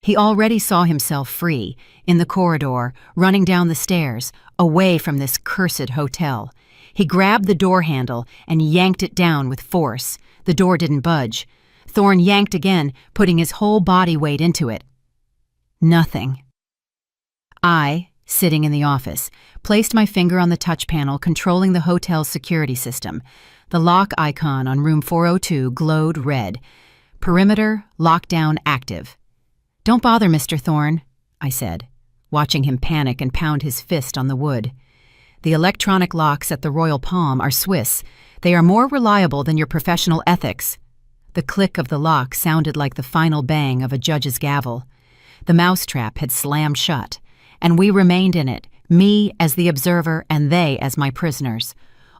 He already saw himself free, in the corridor, running down the stairs, away from this cursed hotel. He grabbed the door handle and yanked it down with force. The door didn't budge. Thorne yanked again, putting his whole body weight into it. Nothing. I, sitting in the office, placed my finger on the touch panel controlling the hotel's security system. The lock icon on room 402 glowed red. Perimeter lockdown active. "Don't bother, Mr. Thorne," I said, watching him panic and pound his fist on the wood. "The electronic locks at the Royal Palm are Swiss. They are more reliable than your professional ethics." The click of the lock sounded like the final bang of a judge's gavel. The mousetrap had slammed shut, and we remained in it, me as the observer and they as my prisoners.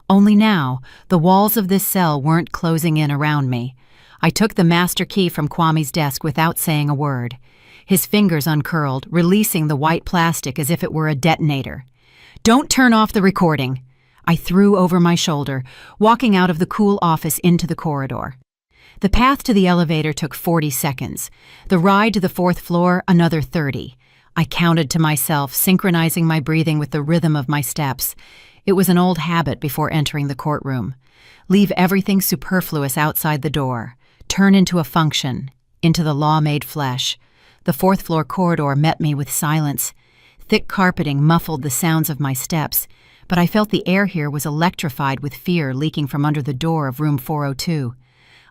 Only now, the walls of this cell weren't closing in around me. I took the master key from Kwame's desk without saying a word. His fingers uncurled, releasing the white plastic as if it were a detonator. Don't turn off the recording. I threw over my shoulder, walking out of the cool office into the corridor. The path to the elevator took 40 seconds. The ride to the 4th floor, another 30. I counted to myself, synchronizing my breathing with the rhythm of my steps. It was an old habit before entering the courtroom. Leave everything superfluous outside the door. Turn into a function, into the law-made flesh. The 4th floor corridor met me with silence. Thick carpeting muffled the sounds of my steps, but I felt the air here was electrified with fear leaking from under the door of room 402.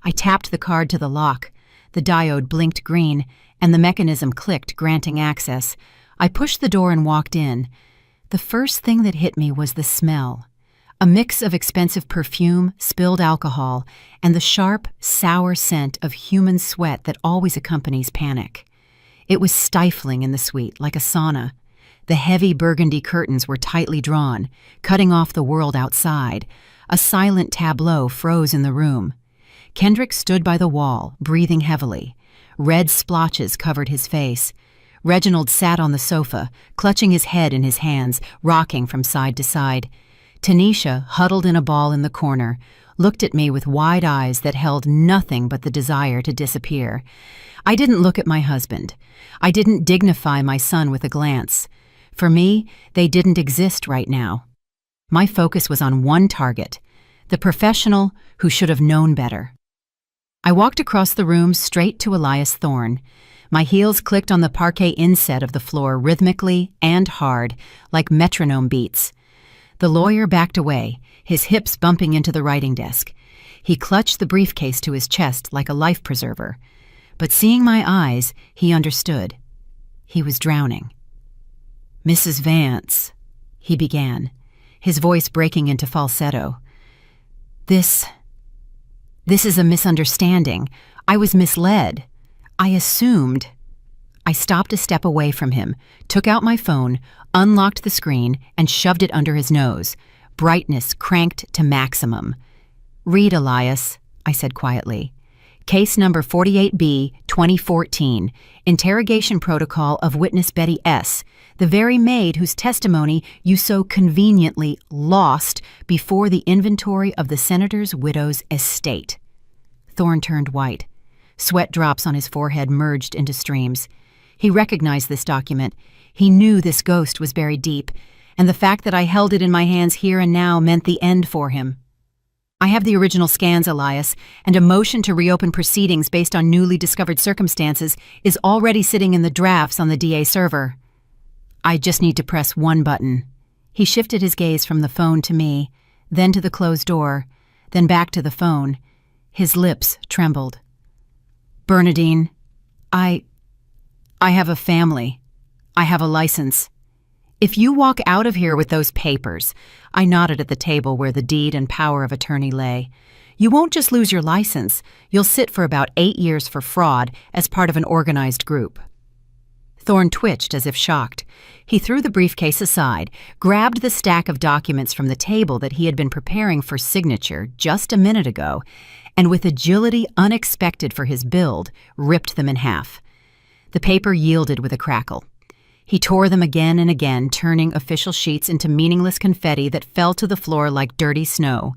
I tapped the card to the lock. The diode blinked green, and the mechanism clicked, granting access. I pushed the door and walked in. The first thing that hit me was the smell. A mix of expensive perfume, spilled alcohol, and the sharp, sour scent of human sweat that always accompanies panic. It was stifling in the suite, like a sauna. The heavy burgundy curtains were tightly drawn, cutting off the world outside. A silent tableau froze in the room. Kendrick stood by the wall, breathing heavily. Red splotches covered his face. Reginald sat on the sofa, clutching his head in his hands, rocking from side to side. Tanisha, huddled in a ball in the corner, looked at me with wide eyes that held nothing but the desire to disappear. I didn't look at my husband. I didn't dignify my son with a glance. For me, they didn't exist right now. My focus was on one target, the professional who should have known better. I walked across the room straight to Elias Thorne. My heels clicked on the parquet inset of the floor rhythmically and hard, like metronome beats. The lawyer backed away, his hips bumping into the writing desk. He clutched the briefcase to his chest like a life preserver. But seeing my eyes, he understood. He was drowning. "Mrs. Vance," he began, his voice breaking into falsetto. This is a misunderstanding. I was misled. I assumed." I stopped a step away from him, took out my phone, unlocked the screen, and shoved it under his nose, brightness cranked to maximum. "Read, Elias," I said quietly. "Case number 48B, 2014, interrogation protocol of witness Betty S., the very maid whose testimony you so conveniently lost before the inventory of the senator's widow's estate." Thorne turned white. Sweat drops on his forehead merged into streams. He recognized this document. He knew this ghost was buried deep, and the fact that I held it in my hands here and now meant the end for him. "I have the original scans, Elias, and a motion to reopen proceedings based on newly discovered circumstances is already sitting in the drafts on the DA server. I just need to press one button." He shifted his gaze from the phone to me, then to the closed door, then back to the phone. His lips trembled. "Bernadine, I have a family. I have a license. If you walk out of here with those papers," I nodded at the table where the deed and power of attorney lay, "you won't just lose your license, you'll sit for about 8 years for fraud as part of an organized group." Thorne twitched as if shocked. He threw the briefcase aside, grabbed the stack of documents from the table that he had been preparing for signature just a minute ago, and with agility unexpected for his build, ripped them in half. The paper yielded with a crackle. He tore them again and again, turning official sheets into meaningless confetti that fell to the floor like dirty snow.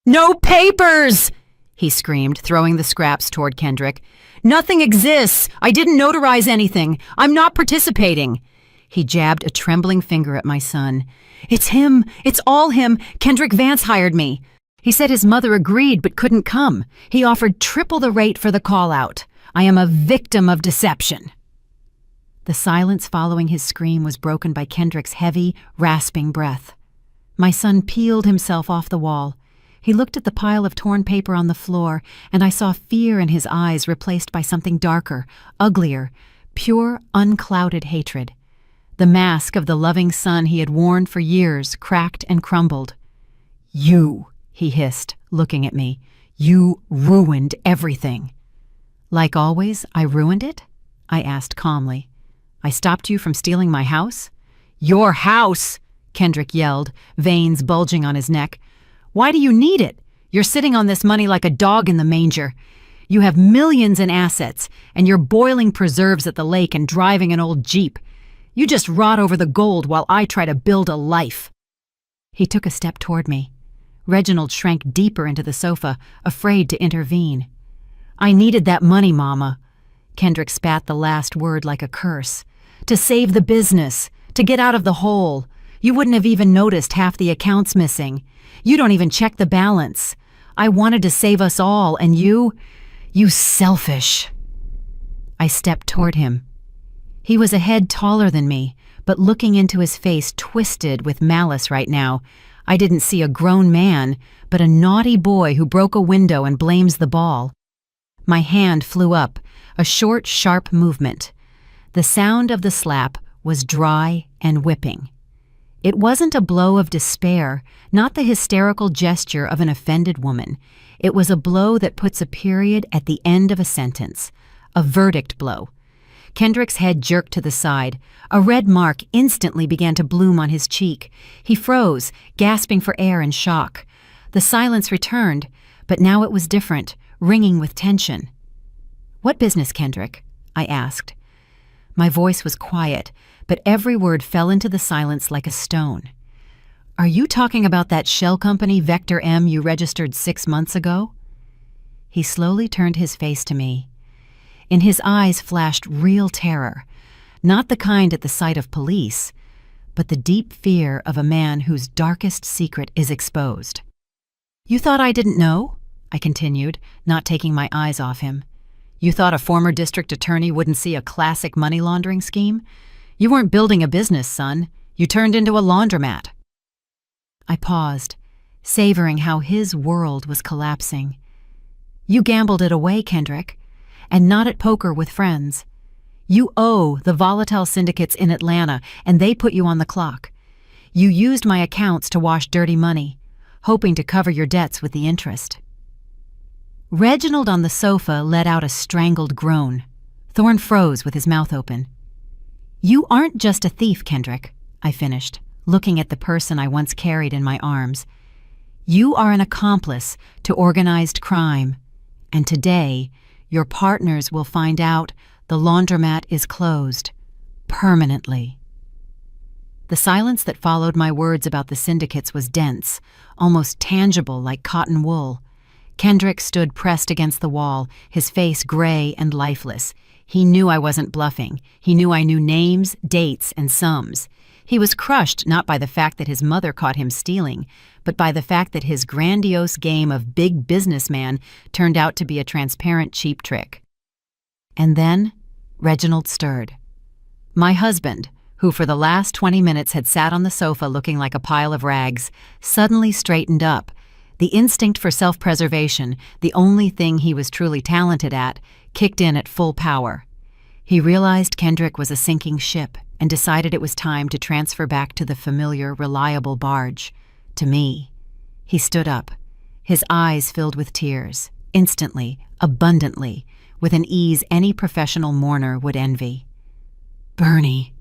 "No papers!" he screamed, throwing the scraps toward Kendrick. "Nothing exists! I didn't notarize anything! I'm not participating!" He jabbed a trembling finger at my son. "It's him! It's all him! Kendrick Vance hired me! He said his mother agreed but couldn't come. He offered triple the rate for the call-out. I am a victim of deception." The silence following his scream was broken by Kendrick's heavy, rasping breath. My son peeled himself off the wall. He looked at the pile of torn paper on the floor, and I saw fear in his eyes replaced by something darker, uglier, pure, unclouded hatred. The mask of the loving son he had worn for years cracked and crumbled. "You," he hissed, looking at me. "You ruined everything." "Like always, I ruined it?" I asked calmly. "I stopped you from stealing my house?" "Your house!" Kendrick yelled, veins bulging on his neck. "Why do you need it? You're sitting on this money like a dog in the manger. You have millions in assets, and you're boiling preserves at the lake and driving an old Jeep. You just rot over the gold while I try to build a life." He took a step toward me. Reginald shrank deeper into the sofa, afraid to intervene. "I needed that money, Mama." Kendrick spat the last word like a curse. "To save the business, to get out of the hole. You wouldn't have even noticed half the accounts missing. You don't even check the balance. I wanted to save us all, and you selfish." I stepped toward him. He was a head taller than me, but looking into his face twisted with malice right now, I didn't see a grown man, but a naughty boy who broke a window and blames the ball. My hand flew up, a short, sharp movement. The sound of the slap was dry and whipping. It wasn't a blow of despair, not the hysterical gesture of an offended woman. It was a blow that puts a period at the end of a sentence, a verdict blow. Kendrick's head jerked to the side. A red mark instantly began to bloom on his cheek. He froze, gasping for air in shock. The silence returned, but now it was different, ringing with tension. "What business, Kendrick?" I asked. My voice was quiet, but every word fell into the silence like a stone. "Are you talking about that shell company, Vector M, you registered 6 months ago?" He slowly turned his face to me. In his eyes flashed real terror, not the kind at the sight of police, but the deep fear of a man whose darkest secret is exposed. "You thought I didn't know?" I continued, not taking my eyes off him. "You thought a former district attorney wouldn't see a classic money laundering scheme? You weren't building a business, son. You turned into a laundromat." I paused, savoring how his world was collapsing. "You gambled it away, Kendrick, and not at poker with friends. You owe the volatile syndicates in Atlanta, and they put you on the clock. You used my accounts to wash dirty money, hoping to cover your debts with the interest." Reginald on the sofa let out a strangled groan. Thorne froze with his mouth open. "You aren't just a thief, Kendrick," I finished, looking at the person I once carried in my arms. "You are an accomplice to organized crime, and today your partners will find out the laundromat is closed. Permanently." The silence that followed my words about the syndicates was dense, almost tangible like cotton wool. Kendrick stood pressed against the wall, his face gray and lifeless. He knew I wasn't bluffing. He knew I knew names, dates, and sums. He was crushed not by the fact that his mother caught him stealing, but by the fact that his grandiose game of big businessman turned out to be a transparent cheap trick. And then Reginald stirred. My husband, who for the last 20 minutes had sat on the sofa looking like a pile of rags, suddenly straightened up. The instinct for self-preservation, the only thing he was truly talented at, kicked in at full power. He realized Kendrick was a sinking ship and decided it was time to transfer back to the familiar, reliable barge, to me. He stood up, his eyes filled with tears, instantly, abundantly, with an ease any professional mourner would envy. "Bernie,"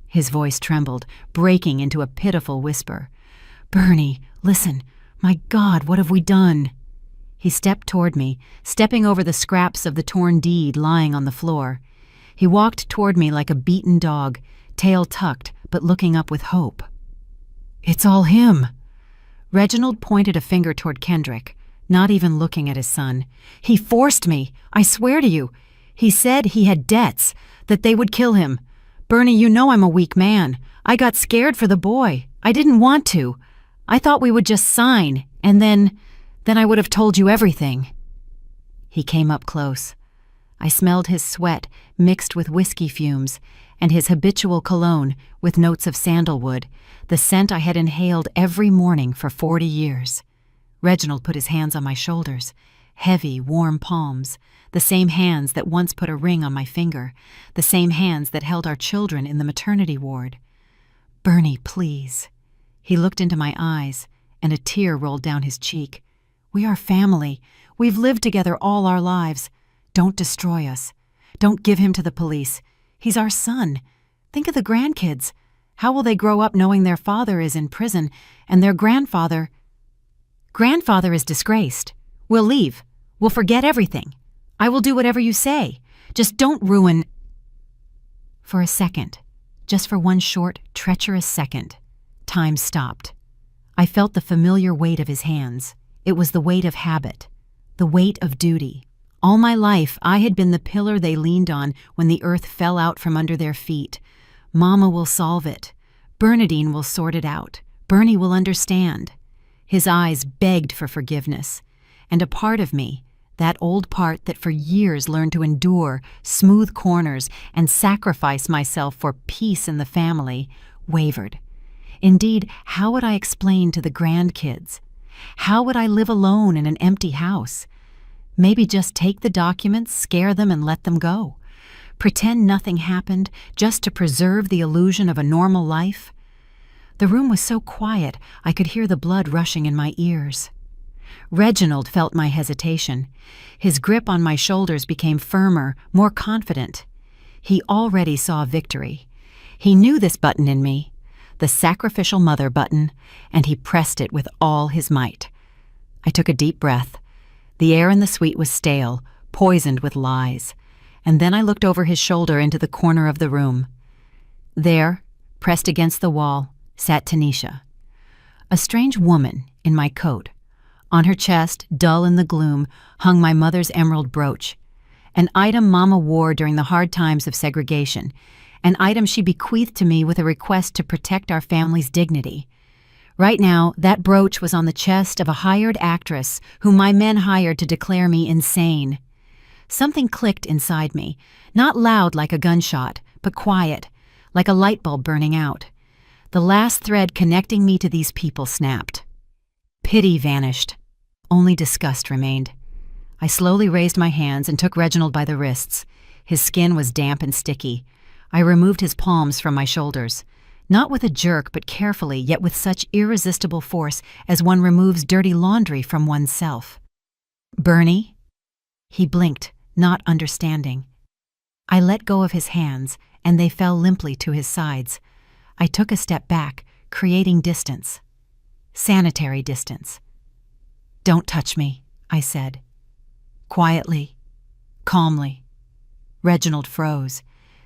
his voice trembled, breaking into a pitiful whisper. "Bernie, listen. My God, what have we done?" He stepped toward me, stepping over the scraps of the torn deed lying on the floor. He walked toward me like a beaten dog, tail tucked, but looking up with hope. "It's all him." Reginald pointed a finger toward Kendrick, not even looking at his son. "He forced me, I swear to you. He said he had debts, that they would kill him. Bernie, you know I'm a weak man. I got scared for the boy. I didn't want to. I thought we would just sign, and then I would have told you everything." He came up close. I smelled his sweat mixed with whiskey fumes, and his habitual cologne with notes of sandalwood, the scent I had inhaled every morning for 40 years. Reginald put his hands on my shoulders, heavy, warm palms, the same hands that once put a ring on my finger, the same hands that held our children in the maternity ward. "Bernie, please." He looked into my eyes, and a tear rolled down his cheek. "We are family. We've lived together all our lives. Don't destroy us. Don't give him to the police. He's our son. Think of the grandkids. How will they grow up knowing their father is in prison and their grandfather is disgraced? We'll leave. We'll forget everything. I will do whatever you say. Just don't ruin—" For a second, just for one short, treacherous second, time stopped. I felt the familiar weight of his hands. It was the weight of habit, the weight of duty. All my life, I had been the pillar they leaned on when the earth fell out from under their feet. Mama will solve it. Bernadine will sort it out. Bernie will understand. His eyes begged for forgiveness. And a part of me, that old part that for years learned to endure, smooth corners, and sacrifice myself for peace in the family, wavered. Indeed, how would I explain to the grandkids? How would I live alone in an empty house? Maybe just take the documents, scare them, and let them go. Pretend nothing happened, just to preserve the illusion of a normal life. The room was so quiet, I could hear the blood rushing in my ears. Reginald felt my hesitation. His grip on my shoulders became firmer, more confident. He already saw victory. He knew this button in me, the sacrificial mother button, and he pressed it with all his might. I took a deep breath. The air in the suite was stale, poisoned with lies. And then I looked over his shoulder into the corner of the room. There, pressed against the wall, sat Tanisha. A strange woman in my coat. On her chest, dull in the gloom, hung my mother's emerald brooch, an item Mama wore during the hard times of segregation, an item she bequeathed to me with a request to protect our family's dignity. Right now, that brooch was on the chest of a hired actress whom my men hired to declare me insane. Something clicked inside me, not loud like a gunshot, but quiet, like a light bulb burning out. The last thread connecting me to these people snapped. Pity vanished. Only disgust remained. I slowly raised my hands and took Reginald by the wrists. His skin was damp and sticky. I removed his palms from my shoulders. Not with a jerk, but carefully, yet with such irresistible force as one removes dirty laundry from oneself. "Bernie?" He blinked, not understanding. I let go of his hands, and they fell limply to his sides. I took a step back, creating distance. Sanitary distance. "Don't touch me," I said. Quietly, calmly. Reginald froze.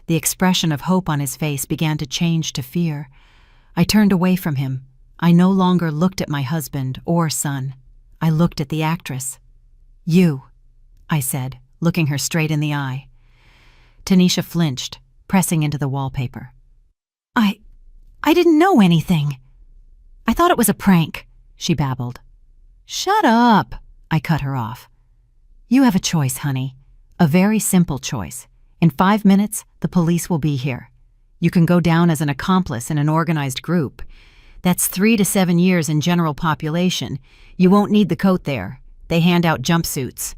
The expression of hope on his face began to change to fear. I turned away from him. I no longer looked at my husband or son. I looked at the actress. "You," I said, looking her straight in the eye. Tanisha flinched, pressing into the wallpaper. I didn't know anything. I thought it was a prank," she babbled. "Shut up," I cut her off. "You have a choice, honey. A very simple choice. In 5 minutes, the police will be here. You can go down as an accomplice in an organized group. That's 3 to 7 years in general population. You won't need the coat there. They hand out jumpsuits."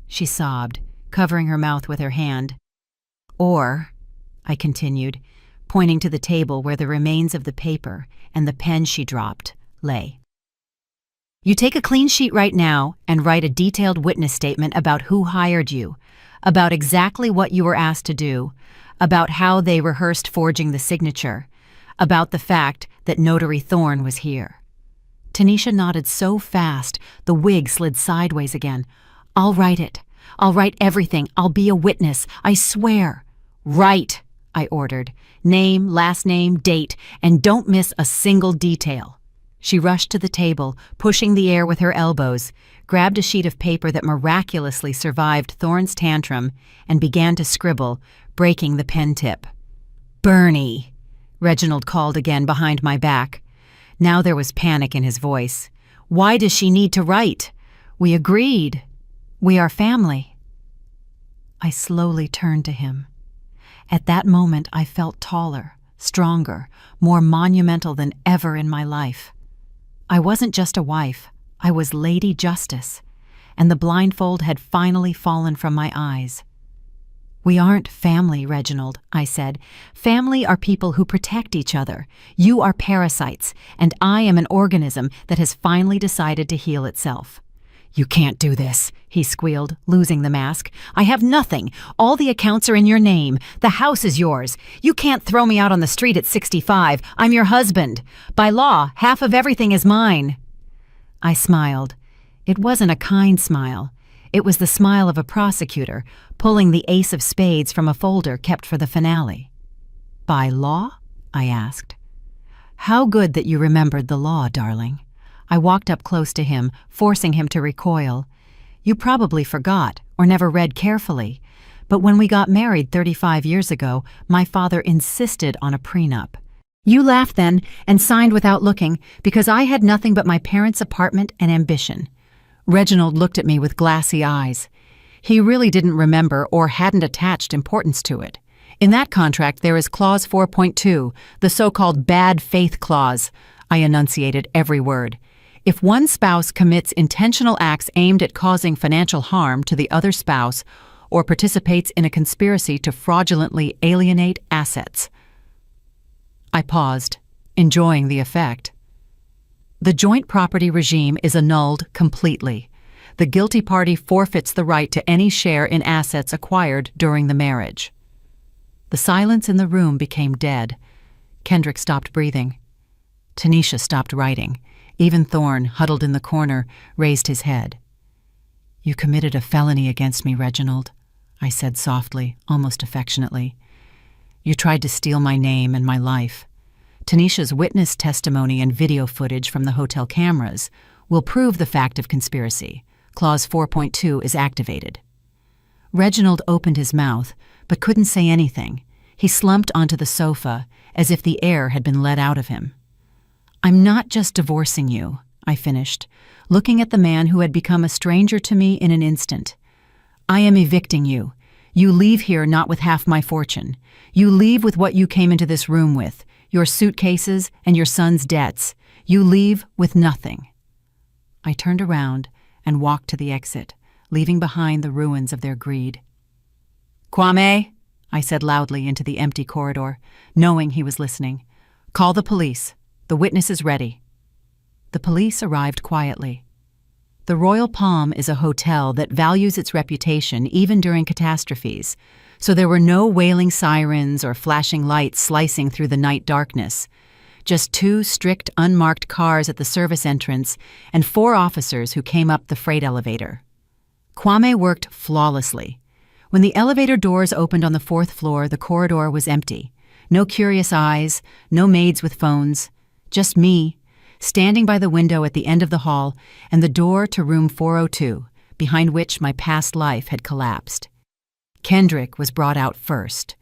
She sobbed, covering her mouth with her hand. "Or," I continued, pointing to the table where the remains of the paper and the pen she dropped lay. "You take a clean sheet right now and write a detailed witness statement about who hired you, about exactly what you were asked to do, about how they rehearsed forging the signature, about the fact that Notary Thorne was here." Tanisha nodded so fast, the wig slid sideways again. "I'll write it. I'll write everything. I'll be a witness. I swear." "Write," I ordered. "Name, last name, date, and don't miss a single detail." She rushed to the table, pushing the air with her elbows, grabbed a sheet of paper that miraculously survived Thorne's tantrum, and began to scribble, breaking the pen tip. "Bernie," Reginald called again behind my back. Now there was panic in his voice. "Why does she need to write? We agreed. We are family." I slowly turned to him. At that moment, I felt taller, stronger, more monumental than ever in my life. I wasn't just a wife, I was Lady Justice, and the blindfold had finally fallen from my eyes. "We aren't family, Reginald," I said. "Family are people who protect each other. You are parasites, and I am an organism that has finally decided to heal itself." "You can't do this," he squealed, losing the mask. "I have nothing. All the accounts are in your name. The house is yours. You can't throw me out on the street at 65. I'm your husband. By law, half of everything is mine." I smiled. It wasn't a kind smile. It was the smile of a prosecutor, pulling the ace of spades from a folder kept for the finale. "By law?" I asked. How good that you remembered the law, darling. I walked up close to him, forcing him to recoil. You probably forgot, or never read carefully, but when we got married 35 years ago, my father insisted on a prenup. You laughed then and signed without looking because I had nothing but my parents' apartment and ambition. Reginald looked at me with glassy eyes. He really didn't remember or hadn't attached importance to it. In that contract there is Clause 4.2, the so-called bad faith clause. I enunciated every word. If one spouse commits intentional acts aimed at causing financial harm to the other spouse or participates in a conspiracy to fraudulently alienate assets. I paused, enjoying the effect. The joint property regime is annulled completely. The guilty party forfeits the right to any share in assets acquired during the marriage. The silence in the room became dead. Kendrick stopped breathing. Tanisha stopped writing. Even Thorne, huddled in the corner, raised his head. You committed a felony against me, Reginald, I said softly, almost affectionately. You tried to steal my name and my life. Tanisha's witness testimony and video footage from the hotel cameras will prove the fact of conspiracy. Clause 4.2 is activated. Reginald opened his mouth, but couldn't say anything. He slumped onto the sofa, as if the air had been let out of him. I'm not just divorcing you, I finished, looking at the man who had become a stranger to me in an instant. I am evicting you. You leave here not with half my fortune. You leave with what you came into this room with, your suitcases and your son's debts. You leave with nothing. I turned around and walked to the exit, leaving behind the ruins of their greed. Kwame, I said loudly into the empty corridor, knowing he was listening. Call the police. The witness is ready. The police arrived quietly. The Royal Palm is a hotel that values its reputation even during catastrophes, so there were no wailing sirens or flashing lights slicing through the night darkness. Just 2 strict, unmarked cars at the service entrance and 4 officers who came up the freight elevator. Kwame worked flawlessly. When the elevator doors opened on the 4th floor, the corridor was empty. No curious eyes, no maids with phones. Just me, standing by the window at the end of the hall and the door to room 402, behind which my past life had collapsed. Kendrick was brought out first.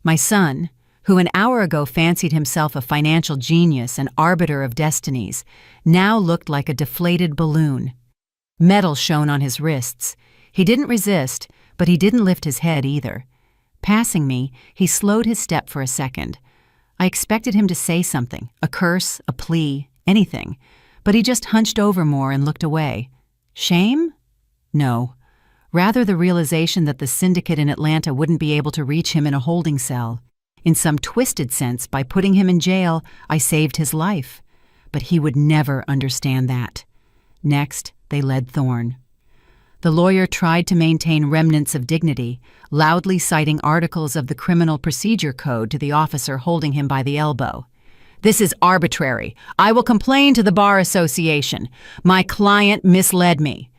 My son, who an hour ago fancied himself a financial genius and arbiter of destinies, now looked like a deflated balloon. Metal shone on his wrists. He didn't resist, but he didn't lift his head either. Passing me, he slowed his step for a second. I expected him to say something, a curse, a plea, anything, but he just hunched over more and looked away. Shame? No. Rather the realization that the syndicate in Atlanta wouldn't be able to reach him in a holding cell. In some twisted sense, by putting him in jail, I saved his life. But he would never understand that. Next, they led Thorne. The lawyer tried to maintain remnants of dignity, loudly citing articles of the Criminal Procedure Code to the officer holding him by the elbow. This is arbitrary. I will complain to the Bar Association. My client misled me.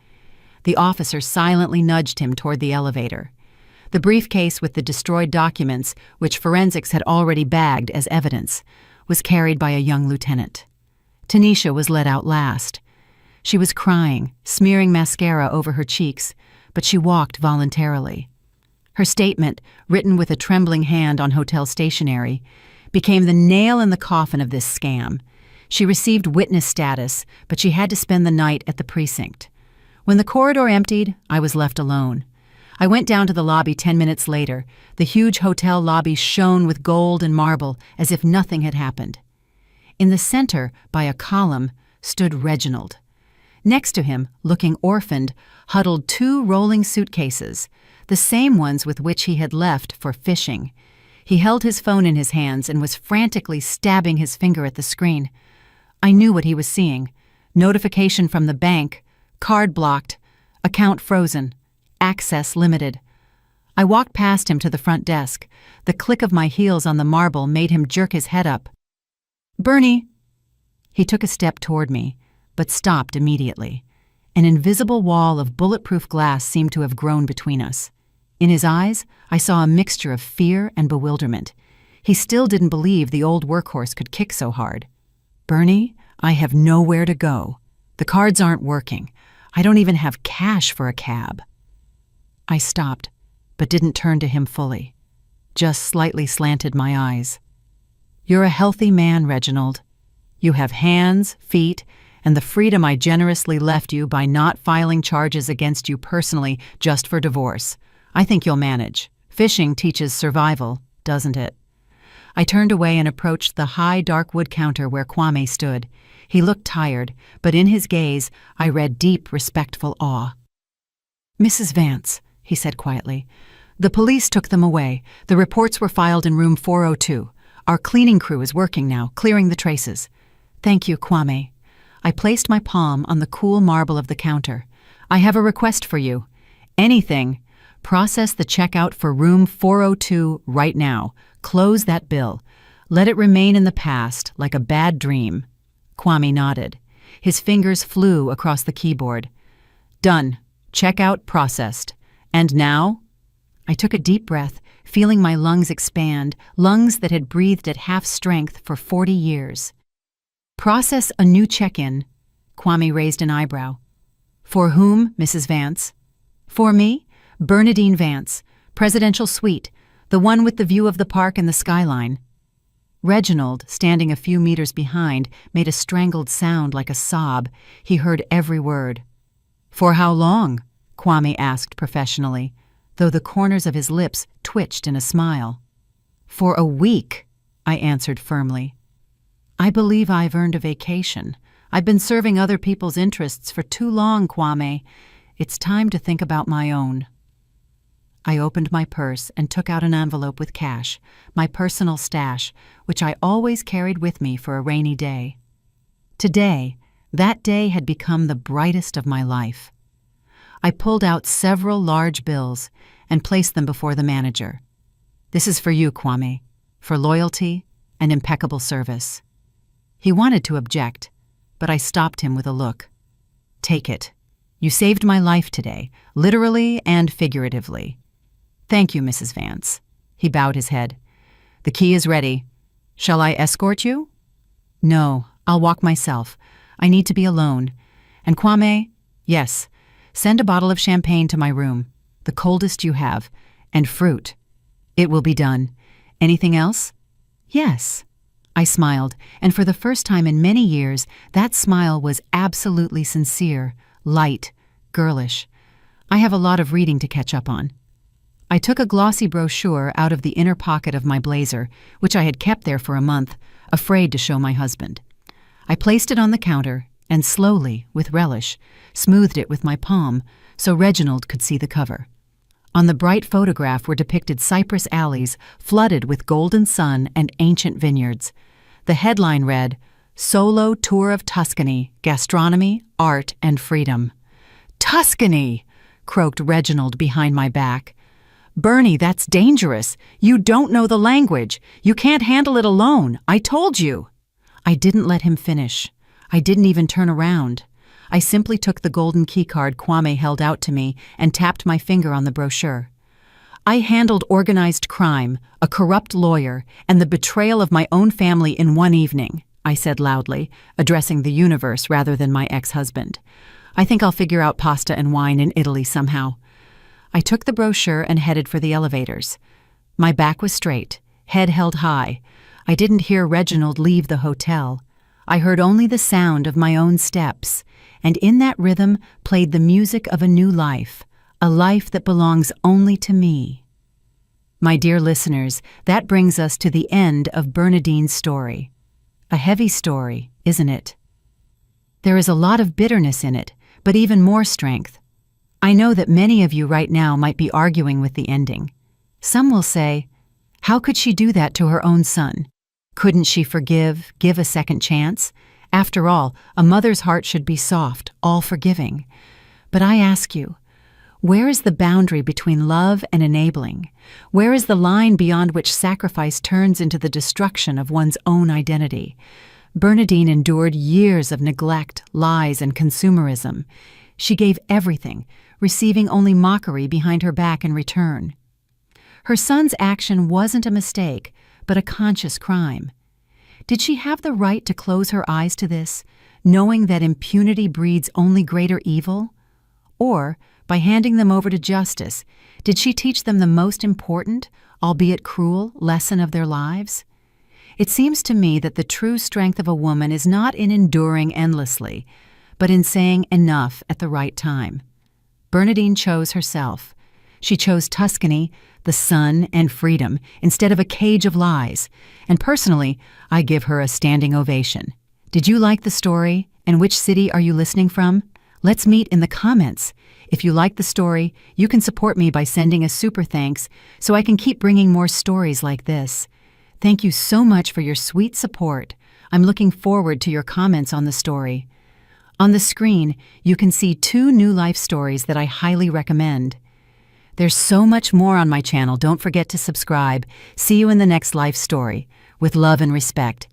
The officer silently nudged him toward the elevator. The briefcase with the destroyed documents, which forensics had already bagged as evidence, was carried by a young lieutenant. Tanisha was led out last. She was crying, smearing mascara over her cheeks, but she walked voluntarily. Her statement, written with a trembling hand on hotel stationery, became the nail in the coffin of this scam. She received witness status, but she had to spend the night at the precinct. When the corridor emptied, I was left alone. I went down to the lobby 10 minutes later. The huge hotel lobby shone with gold and marble as if nothing had happened. In the center, by a column, stood Reginald. Next to him, looking orphaned, huddled 2 rolling suitcases, the same ones with which he had left for fishing. He held his phone in his hands and was frantically stabbing his finger at the screen. I knew what he was seeing. Notification from the bank, card blocked, account frozen, access limited. I walked past him to the front desk. The click of my heels on the marble made him jerk his head up. "Bernie!" He took a step toward me, but stopped immediately. An invisible wall of bulletproof glass seemed to have grown between us. In his eyes, I saw a mixture of fear and bewilderment. He still didn't believe the old workhorse could kick so hard. Bernie, I have nowhere to go. The cards aren't working. I don't even have cash for a cab. I stopped, but didn't turn to him fully. Just slightly slanted my eyes. You're a healthy man, Reginald. You have hands, feet, and the freedom I generously left you by not filing charges against you personally just for divorce. I think you'll manage. Fishing teaches survival, doesn't it? I turned away and approached the high, dark wood counter where Kwame stood. He looked tired, but in his gaze I read deep, respectful awe. Mrs. Vance, he said quietly, the police took them away. The reports were filed in room 402. Our cleaning crew is working now, clearing the traces. Thank you, Kwame. I placed my palm on the cool marble of the counter. I have a request for you. Anything. Process the checkout for room 402 right now. Close that bill. Let it remain in the past, like a bad dream. Kwame nodded. His fingers flew across the keyboard. Done. Checkout processed. And now? I took a deep breath, feeling my lungs expand, lungs that had breathed at half strength for 40 years. Process a new check-in. Kwame raised an eyebrow. For whom, Mrs. Vance? For me? Bernadine Vance, presidential suite, the one with the view of the park and the skyline. Reginald, standing a few meters behind, made a strangled sound like a sob. He heard every word. For how long? Kwame asked professionally, though the corners of his lips twitched in a smile. For a week, I answered firmly. I believe I've earned a vacation. I've been serving other people's interests for too long, Kwame. It's time to think about my own. I opened my purse and took out an envelope with cash, my personal stash, which I always carried with me for a rainy day. Today, that day had become the brightest of my life. I pulled out several large bills and placed them before the manager. This is for you, Kwame, for loyalty and impeccable service. He wanted to object, but I stopped him with a look. Take it. You saved my life today, literally and figuratively. Thank you, Mrs. Vance. He bowed his head. The key is ready. Shall I escort you? No, I'll walk myself. I need to be alone. And Kwame, yes, send a bottle of champagne to my room, the coldest you have, and fruit. It will be done. Anything else? Yes. I smiled, and for the first time in many years, that smile was absolutely sincere, light, girlish. I have a lot of reading to catch up on. I took a glossy brochure out of the inner pocket of my blazer, which I had kept there for a month, afraid to show my husband. I placed it on the counter and slowly, with relish, smoothed it with my palm so Reginald could see the cover. On the bright photograph were depicted cypress alleys flooded with golden sun and ancient vineyards. The headline read, Solo Tour of Tuscany, Gastronomy, Art, and Freedom. Tuscany! Croaked Reginald behind my back. Bernie, that's dangerous. You don't know the language. You can't handle it alone. I told you. I didn't let him finish. I didn't even turn around. I simply took the golden keycard Kwame held out to me and tapped my finger on the brochure. I handled organized crime, a corrupt lawyer, and the betrayal of my own family in one evening, I said loudly, addressing the universe rather than my ex-husband. I think I'll figure out pasta and wine in Italy somehow. I took the brochure and headed for the elevators. My back was straight, head held high. I didn't hear Reginald leave the hotel. I heard only the sound of my own steps, and in that rhythm played the music of a new life, a life that belongs only to me. My dear listeners, that brings us to the end of Bernadine's story. A heavy story, isn't it? There is a lot of bitterness in it, but even more strength. I know that many of you right now might be arguing with the ending. Some will say, how could she do that to her own son? Couldn't she forgive, give a second chance? After all, a mother's heart should be soft, all-forgiving. But I ask you, where is the boundary between love and enabling? Where is the line beyond which sacrifice turns into the destruction of one's own identity? Bernadine endured years of neglect, lies, and consumerism. She gave everything, receiving only mockery behind her back in return. Her son's action wasn't a mistake, but a conscious crime. Did she have the right to close her eyes to this, knowing that impunity breeds only greater evil? Or, by handing them over to justice, did she teach them the most important, albeit cruel, lesson of their lives? It seems to me that the true strength of a woman is not in enduring endlessly, but in saying enough at the right time. Bernadine chose herself. She chose Tuscany, the sun and freedom, instead of a cage of lies, and personally, I give her a standing ovation. Did you like the story, and which city are you listening from? Let's meet in the comments. If you like the story, you can support me by sending a super thanks so I can keep bringing more stories like this. Thank you so much for your sweet support. I'm looking forward to your comments on the story. On the screen, you can see 2 new life stories that I highly recommend. There's so much more on my channel. Don't forget to subscribe. See you in the next life story. With love and respect,